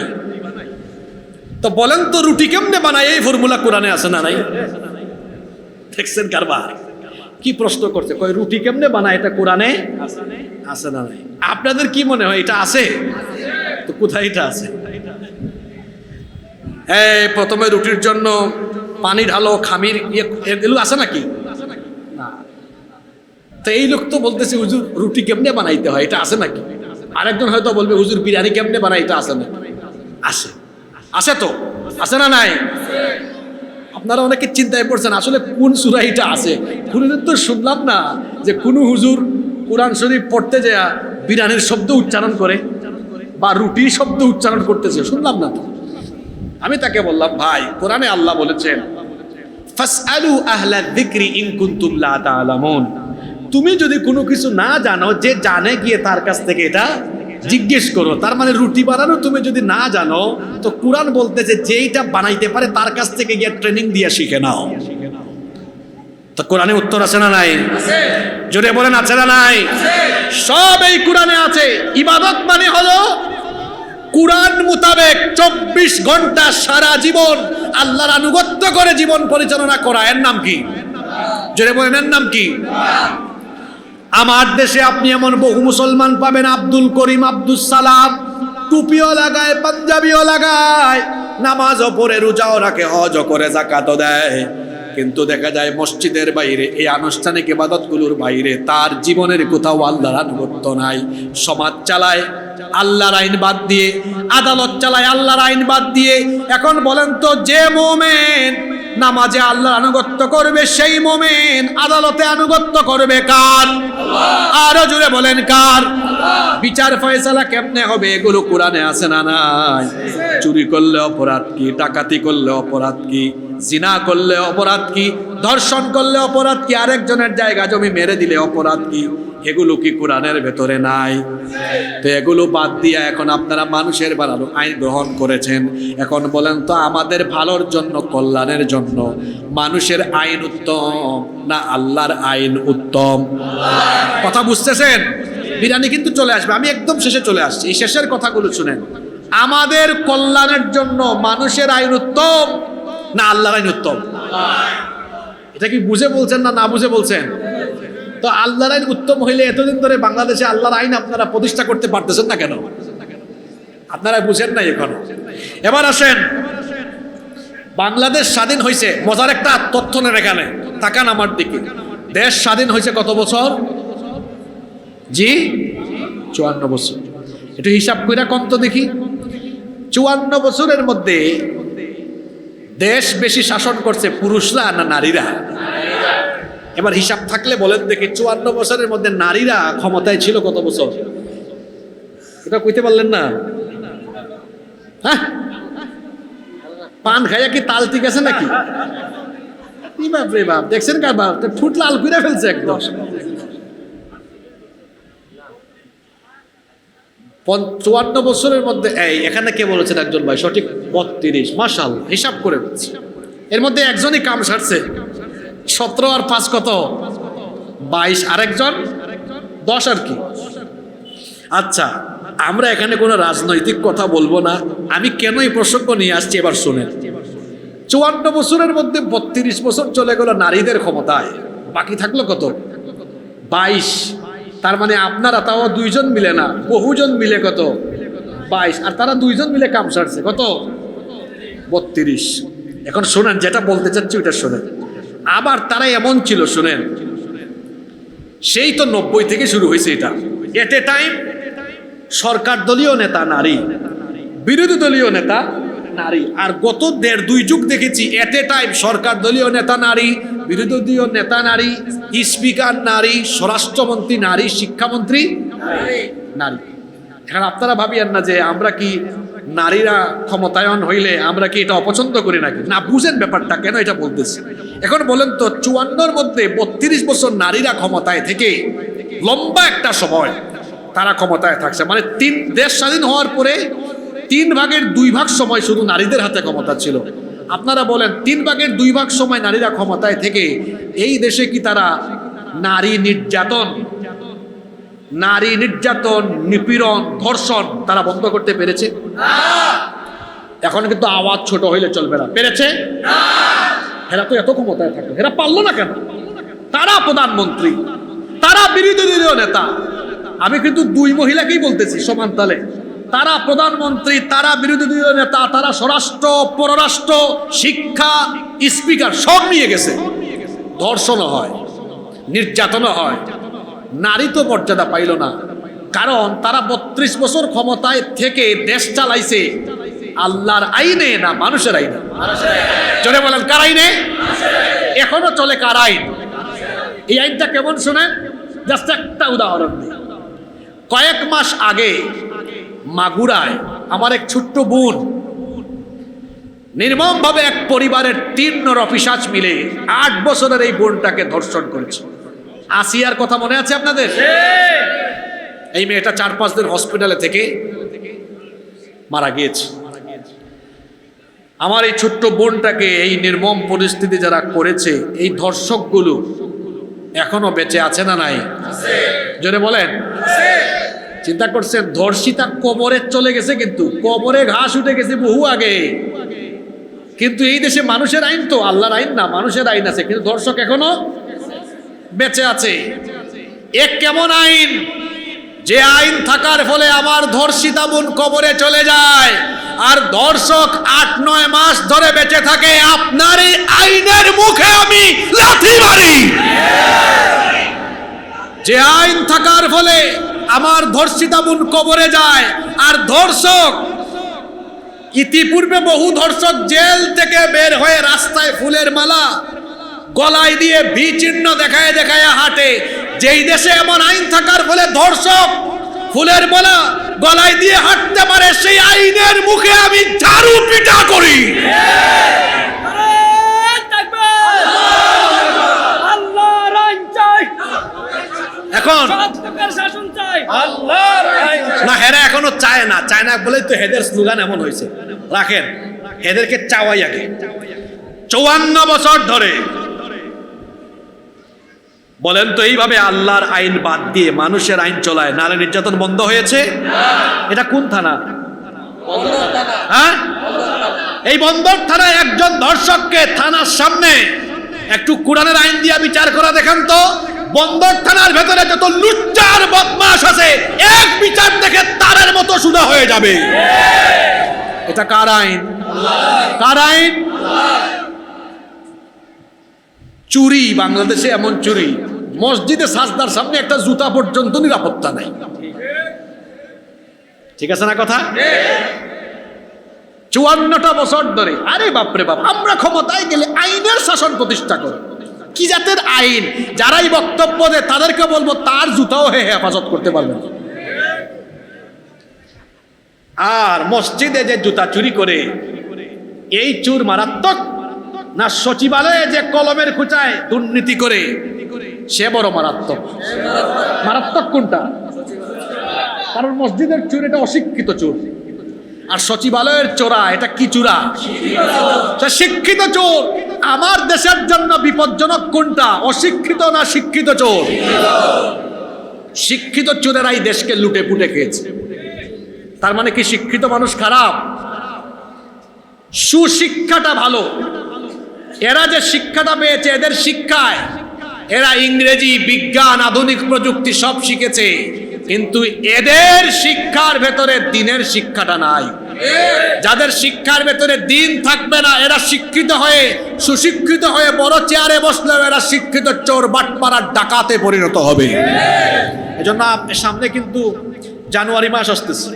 তো বলেন তো রুটি কেমনে বানাই, এই ফর্মুলা কোরআনে আছে না নাই? দেখছেন কারবার কি প্রশ্ন করছে, কয় রুটি কেমনে বানায় এটা কোরআনে আছে না নাই? আপনাদের কি মনে হয় এটা আছে? তো কোথায় এটা আছে? প্রথমে রুটির জন্য পানি ঢালো, খামির এগুলো আছে নাকি? না। তো এই লোক তো বলতেছে হুজুর রুটি কেমনে বানাইতে হয়, এটা আছে নাকি? আরেকজন হয়তো বলবে হুজুর বিরিয়ানি কেমনে বানাই, এটা আছে না? আছে, আছে তো, আছে না নাই? আপনারা অনেকে চিন্তায় পড়ছেন আসলে কোন সূরা এটা আছে। কোনদিন তো শুনলাম না যে কোন হুজুর কোরআন শরীফ পড়তে যায় বিরিয়ানির শব্দ উচ্চারণ করে বা রুটির শব্দ উচ্চারণ করতেছে, শুনলাম না তো। আমি তাকে বললাম, ভাই কোরআনে আল্লাহ বলেছেন ফাসআলু আহলা যিকরি ইন কুনতুম লা তা'লামুন, তুমি যদি কোনো কিছু না জানো, যে জানে গিয়ে তার কাছ থেকে এটা জিজ্ঞেস করো। তার মানে রুটি বানানো তুমি যদি না জানো, তো কোরআন বলতেছে যেইটা বানাইতে পারে তার কাছ থেকে গিয়ে ট্রেনিং দিয়ে শিখে নাও। তো কোরআনে উত্তর আছে না নাই? আছে। জোরে বলেন আছে না নাই? আছে। সব এই কোরআনে আছে। ইবাদত মানে হলো কুরআন মোতাবেক 24 ঘন্টা সারা জীবন আল্লাহর আনুগত্য করে জীবন পরিচালনা করা, এর নাম কি? জোরে বলেন এর নাম কি? আমার দেশে আপনি এমন বহু মুসলমান পাবেন, আব্দুল করিম, আব্দুল সালাম, টুপিও লাগায়, পাঞ্জাবিও লাগায়, নামাজও পড়ে, রোজাও রাখে, হজও করে, যাকাতও দেয়, কিন্তু দেখা যায় মসজিদের বাইরে এই আনুষ্ঠানিক ইবাদতগুলোর বাইরে তার জীবনের কোথাও আল্লাহর আনুগত্য নাই। সমাজ চালায় আল্লাহর আইন বাদ দিয়ে, আদালত চালায় আল্লাহর আইন বাদ দিয়ে। এখন বলেন তো, যে মুমিন নামাজে আল্লাহর আনুগত্য করবে সেই মুমিন আদালতে আনুগত্য করবে কার? আল্লাহ। আরো জোরে বলেন কার? আল্লাহ। বিচার ফয়সালা কেমনে হবে এগুলো কোরআনে আছে না নাই? চুরি করলে অপরাধ কি, ডাকাতি করলে অপরাধ কি, জিনা করলে অপরাধ কি, ধর্ষণ করলে অপরাধ কি, আরেকজনের জায়গা জমি মেরে দিলে অপরাধ কি, এগুলো কি কোরআনের ভেতরে নাই? তো এগুলো বাদ দিয়া এখন আপনারা মানুষের বানানো আইন গ্রহণ করেছেন। এখন বলেন তো, আমাদের ভালোর জন্য, কল্যাণের জন্য মানুষের আইন উত্তম না আল্লাহর আইন উত্তম? কথা বুঝতেছেন? বিরানি কিন্তু চলে আসবে, আমি একদম শেষে চলে আসছি, এই শেষের কথাগুলো শুনেন। আমাদের কল্যাণের জন্য মানুষের আইন উত্তম না আল্লাহর আইন উত্তম? এটা কি বুঝে বলছেন না না বুঝে বলছেন? তো আল্লাহর আইন উত্তম হইলে এতদিন ধরে বাংলাদেশে আল্লাহর আইন আপনারা প্রতিষ্ঠা করতে পারতেছেন না কেন? আপনারা বুঝেন নাই এখনো। এবার আসেন, বাংলাদেশ স্বাধীন হয়েছে, মজার একটা তথ্য নেন এখানে, তাকান আমার দিকে। দেশ স্বাধীন হয়েছে কত বছর? জি 54 বছর। একটু হিসাব কইরা কম তো দেখি। 54 বছরের মধ্যে দেশ বেশি শাসন করছে পুরুষরা না নারীরা? এবার হিসাব থাকলে বলেন দেখি, 54 বছরের মধ্যে নারীরা ক্ষমতায় ছিল কত বছর? এটা কইতে পারলেন না? হ্যাঁ, পান খাইয়া কি তাল ঠিক আছে নাকি? বাপ রে বাপ, দেখছেন কার বাপ ঠুট লাল করে ফেলছে একদম। 54 বছরের মধ্যে এখানে কে বলেছেন একজন ভাই সঠিক 32, মাশাআল্লাহ, হিসাব করে বলছি। এর মধ্যে একজনই কাম সারছে, 17 আর 5 কত? 22, আরেকজন 10 আর কি। আচ্ছা, আমরা এখানে কোনো রাজনৈতিক কথা বলবো না। আমি কেন এই প্রসঙ্গ নিয়ে আসছি এবার শুনেন। 54 বছরের মধ্যে 32 বছর চলে গেল নারীদের ক্ষমতায়, বাকি থাকলো কত? 22। তার মানে আপনারা তাও 2 জন মিলে না, বহুজন মিলে কত? 22, আর তারা 2 জন মিলে কাম সারছে কত? 32। এখন শোনেন, যেটা বলতে চাচ্ছি ওইটা শোনেন। আবার তারা এমন ছিল, শোনেন, সেই তো 90 থেকে শুরু হয়েছে এটা। এট এ টাইম সরকার দলীয় নেতা নারী, বিরোধী দলীয় নেতা নারী, আর গত 1.5-2 যুগ দেখেছি এট এ টাইম সরকার দলীয় নেতা নারী, বিরোধী দলীয় নেতা নারী, স্পিকার নারী, স্বরাষ্ট্রমন্ত্রী নারী, শিক্ষামন্ত্রী নারী। এখন আপনারা ভাবিয়েন না যে আমরা কি নারীরা ক্ষমতায়ন হইলে আমরা কি এটা অপছন্দ করি নাকি, না বুঝেন ব্যাপারটা কেন এটা বলতেছি। এখন বলেন তো 54-র মধ্যে 32 বছর নারীরা ক্ষমতায় থেকে লম্বা একটা সময় তারা ক্ষমতায় থাকছে, মানে দেশ স্বাধীন হওয়ার পরে 3/2 সময় শুধু নারীদের হাতে ক্ষমতা ছিল। আপনারা বলেন 3/2 সময় নারীরা ক্ষমতায় থেকে এই দেশে কি তারা নারী নির্যাতন, নিপীড়ন, ধর্ষণ তারা বন্ধ করতে পেরেছে? এখন কিন্তু আওয়াজ ছোট হইলে চলবে না, পেরেছে? এরা তো এত ক্ষমতায় থাকে, এরা পারলো না কেন? তারা প্রধানমন্ত্রী, তারা বিরোধী দলীয় নেতা। আমি কিন্তু 2 মহিলাকেই বলতেছি সমান তালে। তারা প্রধানমন্ত্রী, তারা বিরোধী দলীয় নেতা, তারা স্বরাষ্ট্র, পররাষ্ট্র, শিক্ষা, স্পিকার সব নিয়ে গেছে। ধর্ষণও হয়, নির্যাতনও হয়, নারী তো মর্যাদা পাইল না, কারণ তারা 32 বছর ক্ষমতায় থেকে দেশ চালাইছে আল্লাহর আইনে না মানুষের আইনে? চলে বলেন কার আইনে? এখনো চলে কার আইন? এই আইনটা কেমন শুনেন, জাস্ট একটা উদাহরণ দিই। কয়েক মাস আগে মাগুরায় আমার এক ছোট্ট বোন নির্মমভাবে এক পরিবারের 3 অফিসার মিলে 8 বছরের এই বোনটাকে ধর্ষণ করেছে। আসিয়ার কথা মনে আছে আপনাদের? এই মেয়েটা 4-5 দিন হসপিটালে থেকে মারা গিয়েছে। আমার এই ছোট্ট বোনটাকে এই নির্মম পরিস্থিতি যারা করেছে, এই ধর্ষকগুলো এখনো বেঁচে আছে না নাই? জোরে বলেন। চিন্তা করছেন, ধর্ষিতা কবরে চলে গেছে, কিন্তু কবরে ঘাস উঠে গেছে বহু আগে। কিন্তু এই দেশে মানুষের আইন তো, আল্লাহর আইন না, মানুষের আইন আছে, কিন্তু ধর্ষক এখনো বেঁচে আছে। এক কেমন আইন, যে আইন থাকার ফলে আমার ধর্ষিতা বোন কবরে চলে যায় আর ধর্ষক 8-9 মাস ধরে বেঁচে থাকে। আপনার এই আইনের মুখে আমি লাথি মারি। যে আইন থাকার ফলে আমার ধর্ষিতা বোন কবরে যায় আর ধর্ষক, ইতিপূর্বে বহু ধর্ষক জেল থেকে বের হয়ে রাস্তায় ফুলের মালা গলায় দিয়ে ভি চিহ্ন দেখায় দেখায় হাঁটে। যেই দেশে এমন আইন থাকার ফলে ধর্ষক ফুলের মালা গলায় দিয়ে হাঁটতে পারে, সেই আইনের মুখে আমি ঝাড়ু পিটা করি। এখন না, হেরা এখনো চায় না, চায় না বলেই তো হেদের স্লোগান এমন হয়েছে। রাখেন, হেদেরকে চাওয়াই আগে। 54 বছর ধরে বলেন তো এইভাবে আল্লাহর আইন বাদ দিয়ে মানুষের আইন চলায় নারী নির্যাতন বন্ধ হয়েছে? এটা কোন থানা? হ্যাঁ, এই বন্দর থানায় একজন ধর্ষককে থানার সামনে একটু কোরআনের আইন দিয়ে বিচার করা দেখান তো। বন্দর থানার ভেতরে যত লুচ্চার বদমাশ আছে, এক বিচার দেখে তারের মতো সুদা হয়ে যাবে। এটা কার আইন? কার আইন? চুরি, বাংলাদেশে এমন চুরি, মসজিদে সাজদার সামনে একটা জুতা পর্যন্ত নিরাপত্তা নাই। ঠিক আছে না কথা? 54টা বছর ধরে, আরে বাপরে বাপ, আমরা ক্ষমতায় গেলে আইনের শাসন প্রতিষ্ঠা করব। কি জাতের আইন? যারাই বক্তব্য দেয় তাদেরকে বলবো তার জুতাও হেফাজত করতে পারবেন। আর মসজিদে যে জুতা চুরি করে, এই চুর মারাত্মক না সচিবালয়ে যে কলমের খুঁচায় দুর্নীতি করে সে বড় মারাত্মক? মারাত্মক কোনটা? কারণ মসজিদের চোর এটা অশিক্ষিত চোর, আর সচিবালয়ের চোরা এটা কি চোরা? শিক্ষিত চোর। আমার দেশের জন্য বিপজ্জনক কোনটা, অশিক্ষিত না শিক্ষিত চোর? শিক্ষিত চোরেরাই দেশকে লুটে পুটে খেয়েছে। তার মানে কি শিক্ষিত মানুষ খারাপ? সুশিক্ষাটা ভালো। এরা যে শিক্ষাটা পেয়েছে, এদের শিক্ষায় এরা ইংরেজি, বিজ্ঞান, আধুনিক প্রযুক্তি সব শিখেছে, কিন্তু এদের শিক্ষার ভেতরে দিনের শিক্ষাটা নাই। যাদের শিক্ষার ভেতরে দিন থাকবে না, এরা শিক্ষিত হয়ে, সুশিক্ষিত হয়ে বড় চেয়ারে বসলেও এরা শিক্ষিত চোর, বাটপাড়ার ডাকাতে পরিণত হবে। এজন্য সামনে কিন্তু জানুয়ারি মাস আসতেছে,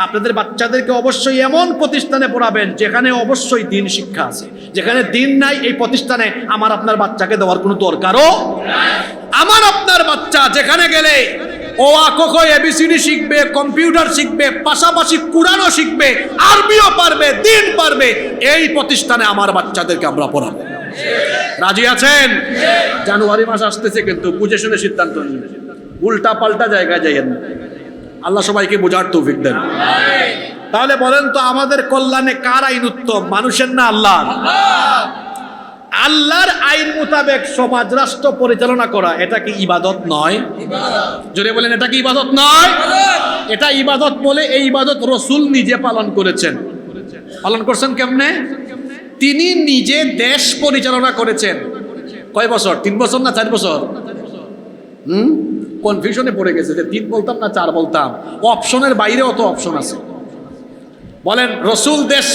আপনাদের বাচ্চাদেরকে অবশ্যই এমন প্রতিষ্ঠানে পড়াবেন যেখানে অবশ্যই দিন শিক্ষা আছে। যেখানে দিন নাই, এই প্রতিষ্ঠানে আমার আপনার বাচ্চাকে দেওয়ার কোনো দরকারও। আমার আপনার বাচ্চা যেখানে গেলে ও আ ক খ এবিসিডি শিখবে, কম্পিউটার শিখবে, পাশাপাশি কুরআনও শিখবে, আরবিও পারবে, দিন পারবে। এই প্রতিষ্ঠানে আমার বাচ্চাদেরকে আমরা পড়াবো। রাজি আছেন? জানুয়ারি মাস আসতেছে, কিন্তু বুঝে শুনে সিদ্ধান্ত নিন, উল্টা পাল্টা জায়গায় যাইয়েন না। আল্লাহ সবাইকে বোঝার তৌফিক দেন। তাহলে বলেন তো, আমাদের কল্যাণে কার আইন উত্তম, মানুষের না আল্লাহর? আল্লাহর আইন মোতাবেক সমাজ রাষ্ট্র পরিচালনা করা, এটা কি ইবাদত নয়? জোরে বলেন, এটা কি ইবাদত নয়? এটা ইবাদত বলে, এই ইবাদত রসুল নিজে পালন করেছেন। পালন করছেন কেমনে? তিনি নিজে দেশ পরিচালনা করেছেন। কয় বছর? 3 বছর না 4 বছর? কনফিউশনে পড়ে গেছে যে 3 বলতাম না 4 বলতাম। অপশনের বাইরে অত অপশন আছে। বলেন, রসুল দেশ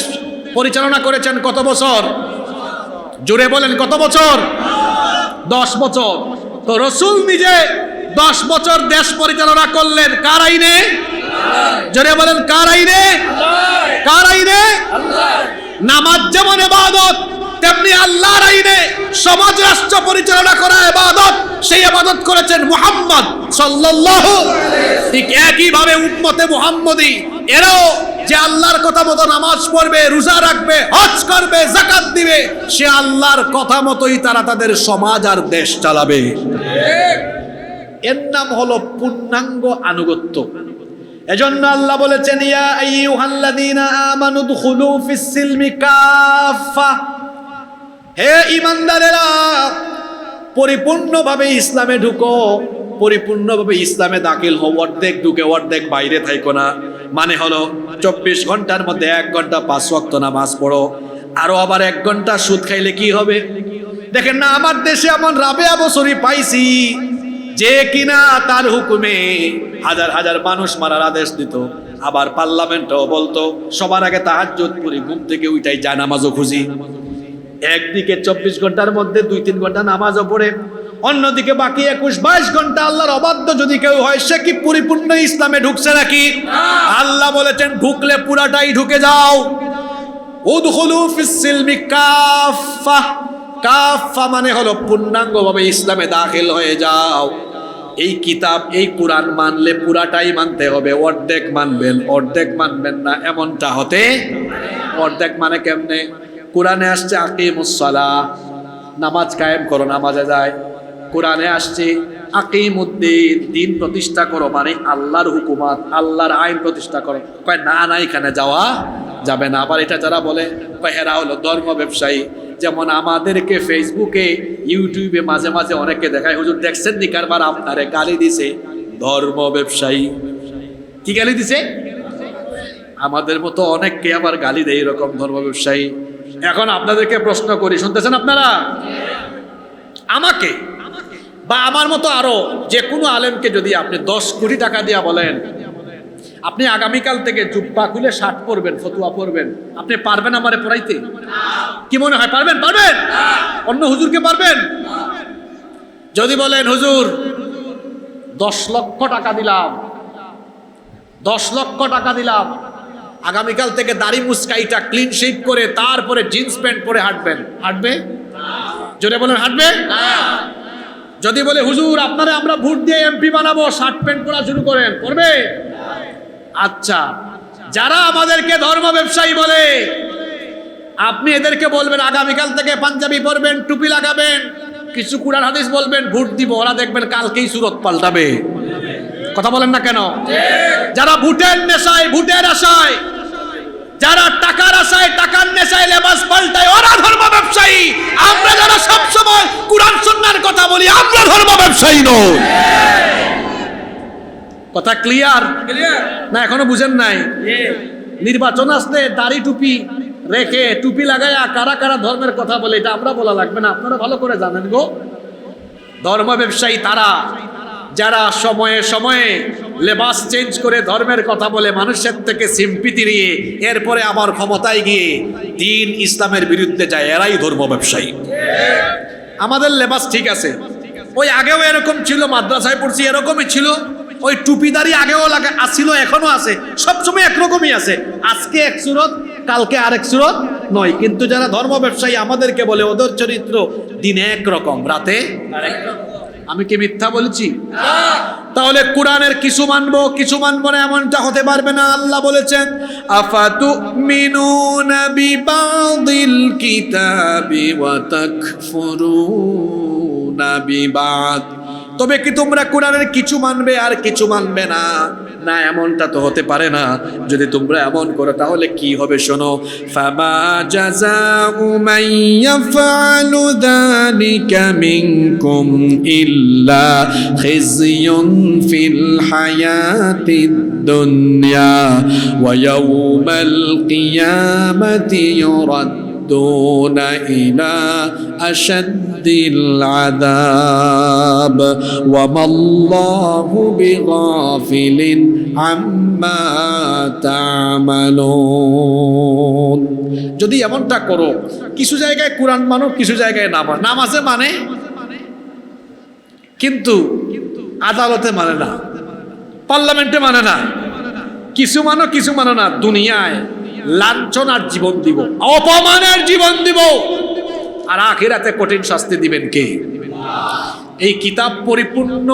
পরিচালনা করেছেন কত বছর? জোরে বলেন, কত বছর? 10 বছর। তো রসুল নিজে 10 বছর দেশ পরিচালনা করলেন কার আইনে? জোরে বলেন, কার আইনে? কার আইনে? নামাজ যেমন ইবাদত, তেমনি আল্লাহর আইনে সমাজ রাষ্ট্র পরিচালনা করা ইবাদত। সেই ইবাদত করেছেন মুহাম্মদ সাল্লাল্লাহু। ঠিক একই ভাবে উম্মতে মুহাম্মদী এরাও যে আল্লাহর কথা মতো নামাজ পড়বে, রোজা রাখবে, হজ করবে, যাকাত দিবে, সে আল্লাহর কথা মতোই তারা তাদের সমাজ আর দেশ চালাবে। এর নাম হলো পূর্ণাঙ্গ আনুগত্য। এজন্য আল্লাহ বলেছেন, ইয়া আইয়ুহাল্লাযীনা আমানু দুখুলু ফিস সিলমি কাফা, হে ঈমানদারেরা, পরিপূর্ণভাবে ইসলামে ঢুকো, পরিপূর্ণভাবে ইসলামে দাখিল হও। অর্ধেক ঢুকে অর্ধেক বাইরে থাইকো না। মানে হলো 24 ঘন্টার মধ্যে 1 ঘন্টা 5 ওয়াক্ত নামাজ পড়ো। আরো আবার 1 ঘন্টা সুদ খাইলে কি হবে? দেখেন না, আমার দেশে এমন রাবেয়া বছরই পাইছি যে কিনা তার হুকুমে হাজার হাজার মানুষ মারার আদেশ দিত। আবার পার্লামেন্টও বলতো সবার আগে তাহাজ্জুদ পড়ি, ঘুম থেকে উঠাই যায় নামাজও খুঁজি। একদিকে 24 ঘন্টার মধ্যে 2-3 ঘন্টা নামাজও পড়ে, অন্যদিকে বাকি 21-22 ঘন্টা আল্লাহর অবাধ্য যদি কেউ হয়, সে কি পরিপূর্ণ ইসলামে ঢুকছে নাকি? আল্লাহ বলেছেন, ঢুকলে পুরাটাই ঢুকে যাও। উদখুলু ফিস সিলমি কাফা। কাফা মানে হলো পূর্ণাঙ্গভাবে ইসলামে দাখিল হয়ে যাও। এই কিতাব, এই কোরআন মানলে পুরাটাই মানতে হবে। অর্ধেক মানবেন, অর্ধেক মানবেন না, এমনটা হতে। অর্ধেক মানে কেমনে? কোরআনে আসছে আকিমুস সালাহ, নামাজ কায়েম করো, নামাজে যায়। কোরআনে আসছে আকিমুদ্দিন, দিন প্রতিষ্ঠা করো, মানে আল্লাহর হুকুমাত, আল্লাহর আইন প্রতিষ্ঠা করো। কয় না না, এখানে যাওয়া যাবে না। আবার এটা যারা বলে, কয় এরা হলো ধর্ম ব্যবসায়ী। যেমন আমাদেরকে ফেসবুকে, ইউটিউবে মাঝে মাঝে অনেকে দেখায়, হুজুর দেখছেন নি কারবার আপনারে গালি দিছে ধর্ম ব্যবসায়ী। কি গালি দিছে? আমাদের মতো অনেককে আবার গালি দেয় এরকম ধর্ম ব্যবসায়ী। এখন আপনাদেরকে প্রশ্ন করি, শুনতেছেন আপনারা? আমাকে বা আমার মতো আরো যে কোনো আলেমকে যদি আপনি 10 কোটি টাকা দিয়া বলেন আপনি আগামীকাল থেকে জুব্বা খুলে শার্ট পরবেন, ফতুয়া পরবেন, আপনি পারবেন আমারে পড়াইতে? কি মনে হয় পারবেন? পারবেন? অন্য হুজুরকে পারবেন? যদি বলেন হুজুর 10 লক্ষ টাকা দিলাম, 10 লক্ষ টাকা দিলাম, আগামীকাল থেকে দাড়ি মুছকাইটা ক্লিন শেভ করে তারপরে জিন্স প্যান্ট পরে হাঁটবেন, হাঁটবে? জোরে বলেন, হাঁটবে? যদি বলে হুজুর আপনারা আমরা ভোট দিয়ে এমপি বানাবো, শার্ট প্যান্ট পরা শুরু করেন, করবে? আচ্ছা, যারা আমাদেরকে ধর্ম ব্যবসায়ী বলে, আপনি এদেরকে বলবেন আগামীকাল থেকে পাঞ্জাবি পরবেন, টুপি লাগাবেন, কিছু কুরআন হাদিস বলবেন, ভোট দিব, ওরা দেখবেন কালকেই সুরত পাল্টাবে। কথা বলেন না কেন? যারা ভোটের নেশায়, ভোটের আশায়, যারা টাকার আশায়, টাকার নেশায় লেবাস পাল্টায়, ওরা ধর্ম ব্যবসায়ী। আমরা যারা সবসময় কুরআন সুন্নাহর কথা বলি, আমরা ধর্ম ব্যবসায়ী নই। কথা ক্লিয়ার না? এখনো বুঝেন নাই? নির্বাচন আসলে দাড়ি টুপি রেখে, টুপি লাগায়া কারা কারা ধর্মের কথা বলে, এটা আমরা বলা লাগবে না, আপনারা ভালো করে জানেন গো। ধর্ম ব্যবসায়ী তারা যারা সময়ে সময়ে লেবাস চেঞ্জ করে ধর্মের কথা বলে, মানুষের থেকে সিম্পিতি নিয়ে এরপরে আবার ক্ষমতায় গিয়ে দিন ইসলামের বিরুদ্ধে যায়, এরাই ধর্ম ব্যবসায়ী। আমাদের লেবাস ঠিক আছে, ওই আগেও এরকম ছিল, মাদ্রাসায় পড়ছি এরকমই ছিল, ওই টুপিদারি আগেও লাগে আসছিল, এখনো আছে, সবসময় একরকমই আছে। আজকে এক সুরত, কালকে আরেক সুরত নয়। কিন্তু যারা ধর্ম ব্যবসায়ী আমাদেরকে বলে, ওদের চরিত্র দিনে একরকম, রাতে আরেক রকম। আমি কি মিথ্যা বলছি? তাহলে কোরআনের কিছু মানবো কিছু মানবো না এমনটা হতে পারবে না। আল্লাহ বলেছেন আফাতুমিনুনা বিবাদিল কিতাবি ওয়া তাকফুরুনা বিবাদ, তবে কি তোমরা কোরআনের কিছু মানবে আর কিছু মানবে না? না, এমনটা তো হতে পারে না। যদি তোমরা এমন করো তাহলে কি হবে শোনো, ফামা জাযাউ মান ইয়াফআলু যালিকা মিনকুম ইল্লা খিজয়ুন ফিল হায়াতিদ দুনিয়া ওয়া ইয়াউমাল কিয়ামাতি يردون إلى أشد العذاب وما الله بغافل عما تعملون। যদি এমনটা করো, কিছু জায়গায় কোরআন মানো কিছু জায়গায় না মানো, নামাজে মানে কিন্তু আদালতে মানে না, পার্লামেন্টে মানে না, কিছু মানো কিছু মানো না, দুনিয়ায় লাঞ্ছনার জীবন দিব, অপমানের জীবন দিব, আর আখিরাতে কঠিন শাস্তি দিবেন কে? এই কিতাব পরিপূর্ণ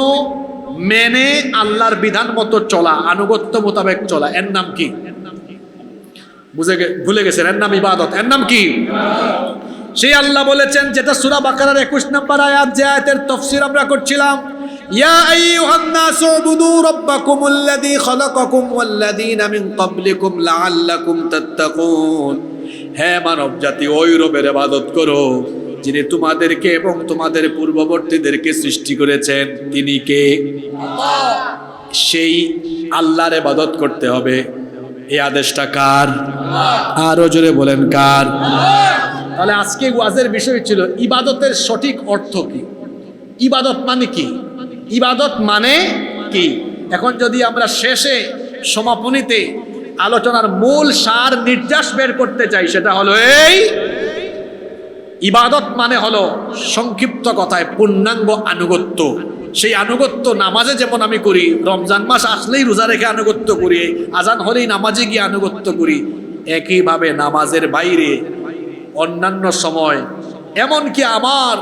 মেনে আল্লাহর বিধান মতো চলা, আনুগত্য মোতাবেক চলা, এর নাম কি? ভুলে গেছেন? এর নাম ইবাদত। এর নাম কি? সেই আল্লাহ বলেছেন, যেটা সূরা বাকারার 21 নম্বর আয়াত, যে আয়াতের তাফসীর আমরা করছিলাম, ইয়া আইয়ুহান নাসু উবুদু রাব্বাকুমুল্লাযী খালাকাকুম ওয়াল্লাযীনা মিন ক্বাবলিকুম লাআল্লাকুম তাত্তাকুন। হে মানব জাতি, ওই রবের ইবাদত করো যিনি তোমাদেরকে এবং তোমাদের পূর্ববর্তীদেরকে সৃষ্টি করেছেন। তিনি কে? আল্লাহ। সেই আল্লাহর ইবাদত করতে হবে। এই আদেশটা কার? আল্লাহ। আরো জোরে বলেন কার? আল্লাহ। তাহলে আজকে ওয়াজের বিষয় ছিল ইবাদতের সঠিক অর্থ কি, ইবাদত মানে কি, ইবাদত মানে কি। এখন যদি আমরা শেষে সমাপনীতে আলোচনার মূল সার নির্যাস বের করতে চাই, সেটা হলো এই ইবাদত মানে হলো সংক্ষিপ্ত কথায় পূর্ণাঙ্গ আনুগত্য। সেই আনুগত্য নামাজে যেমন আমি করি, রমজান মাস আসলেই রোজা রেখে আনুগত্য করি, আজান হলেই নামাজে গিয়ে আনুগত্য করি, একইভাবে নামাজের বাইরে অন্যান্য সময়, এমনকি আমার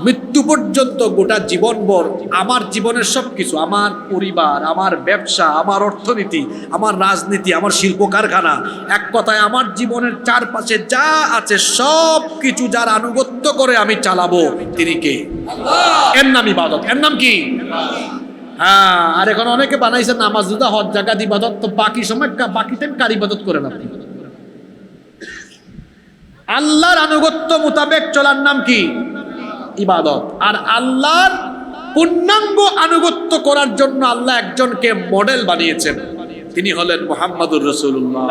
মৃত্যু পর্যন্ত গোটা জীবনভর আমার জীবনের সবকিছু, আমার পরিবার, আমার ব্যবসা, আমার অর্থনীতি, আমার রাজনীতি, আমার শিল্প কারখানা, এক কথায় আমার জীবনের চারপাশে যা আছে সব কিছু যার আনুগত্য করে আমি চালাবো, তিনি কে? আল্লাহ। এর নাম ইবাদত। এর নাম কি? হ্যাঁ। আর এখন অনেকে বানাইছে নামাজ, রোজা, হজ, যাকাত, ইবাদত, তো বাকি সময় বাকি টাইম কার ইবাদত করেন আপনি? আল্লাহর আনুগত্য মোতাবেক চলার নাম কি? ইবাদত। আর আল্লাহর পূর্ণাঙ্গ আনুগত্য করার জন্য আল্লাহ একজনকে মডেল বানিয়েছেন, তিনি হলেন মুহাম্মাদুর রাসূলুল্লাহ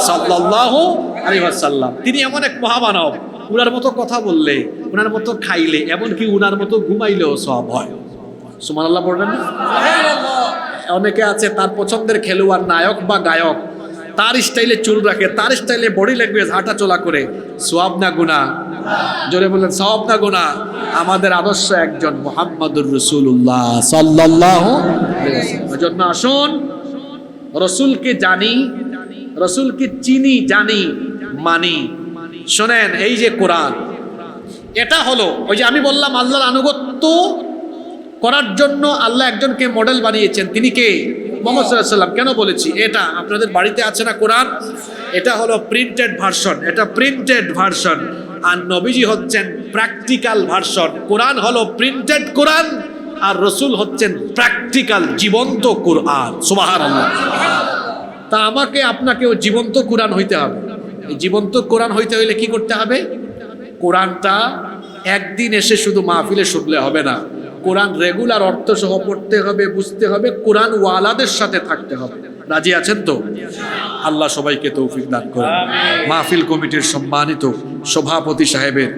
সাল্লাল্লাহু আলাইহি ওয়াসাল্লাম। তিনি এমন এক মহামানব, উনার মতো কথা বললে, উনার মতো খাইলে, এমনকি উনার মতো ঘুমাইলেও সওয়াব হয়। সুবহানাল্লাহ পড়বেন না? অনেকে আছে তার পছন্দের খেলোয়াড়, নায়ক বা গায়ক, তার স্টাইলে চুল রাখে, তার স্টাইলে বডি ল্যাঙ্গুয়েজ, হাঁটা চলা করে, সওয়াব না গুনাহ? জোরে বলেন, সওয়াব না গুনাহ? আমাদের আদর্শ একজন মুহাম্মাদুর রাসূলুল্লাহ সাল্লাল্লাহু আলাইহি ওয়াসাল্লাম। এজন্য আসুন রাসূলকে জানি, রাসূলকে চিনি, জানি, মানি। শোনেন, এই যে কোরআন, এটা হলো ওই যে আমি বললাম আল্লাহর আনুগত্য করার জন্য আল্লাহ একজনকে মডেল বানিয়েছেন, তিনি কে? মুহাম্মদ সাল্লাল্লাহু আলাইহি ওয়াসাল্লাম। কেন বলেছি? এটা আপনাদের বাড়িতে আছে না কোরআন, এটা হলো প্রিন্টেড ভার্সন, এটা প্রিন্টেড ভার্সন, আর নবীজি হচ্ছেন প্র্যাকটিক্যাল ভার্সন। কোরআন হলো প্রিন্টেড কোরআন, আর রাসূল হচ্ছেন প্র্যাকটিক্যাল জীবন্ত কোরআন। সুবহানাল্লাহ। তা আমাকে আপনাকেও জীবন্ত কোরআন হইতে হবে। এই জীবন্ত কোরআন হইতে হইলে কি করতে হবে? কোরআনটা একদিন এসে শুধু মাহফিলে শুনলে হবে না, কোরআন রেগুলার অর্থ সহ পড়তে হবে, বুঝতে হবে, কোরআন ওয়ালাদের সাথে থাকতে হবে। রাজি আছেন তো? আল্লাহ সবাইকে তৌফিক দান করেন। মাহফিল কমিটির সম্মানিত সভাপতি সাহেবের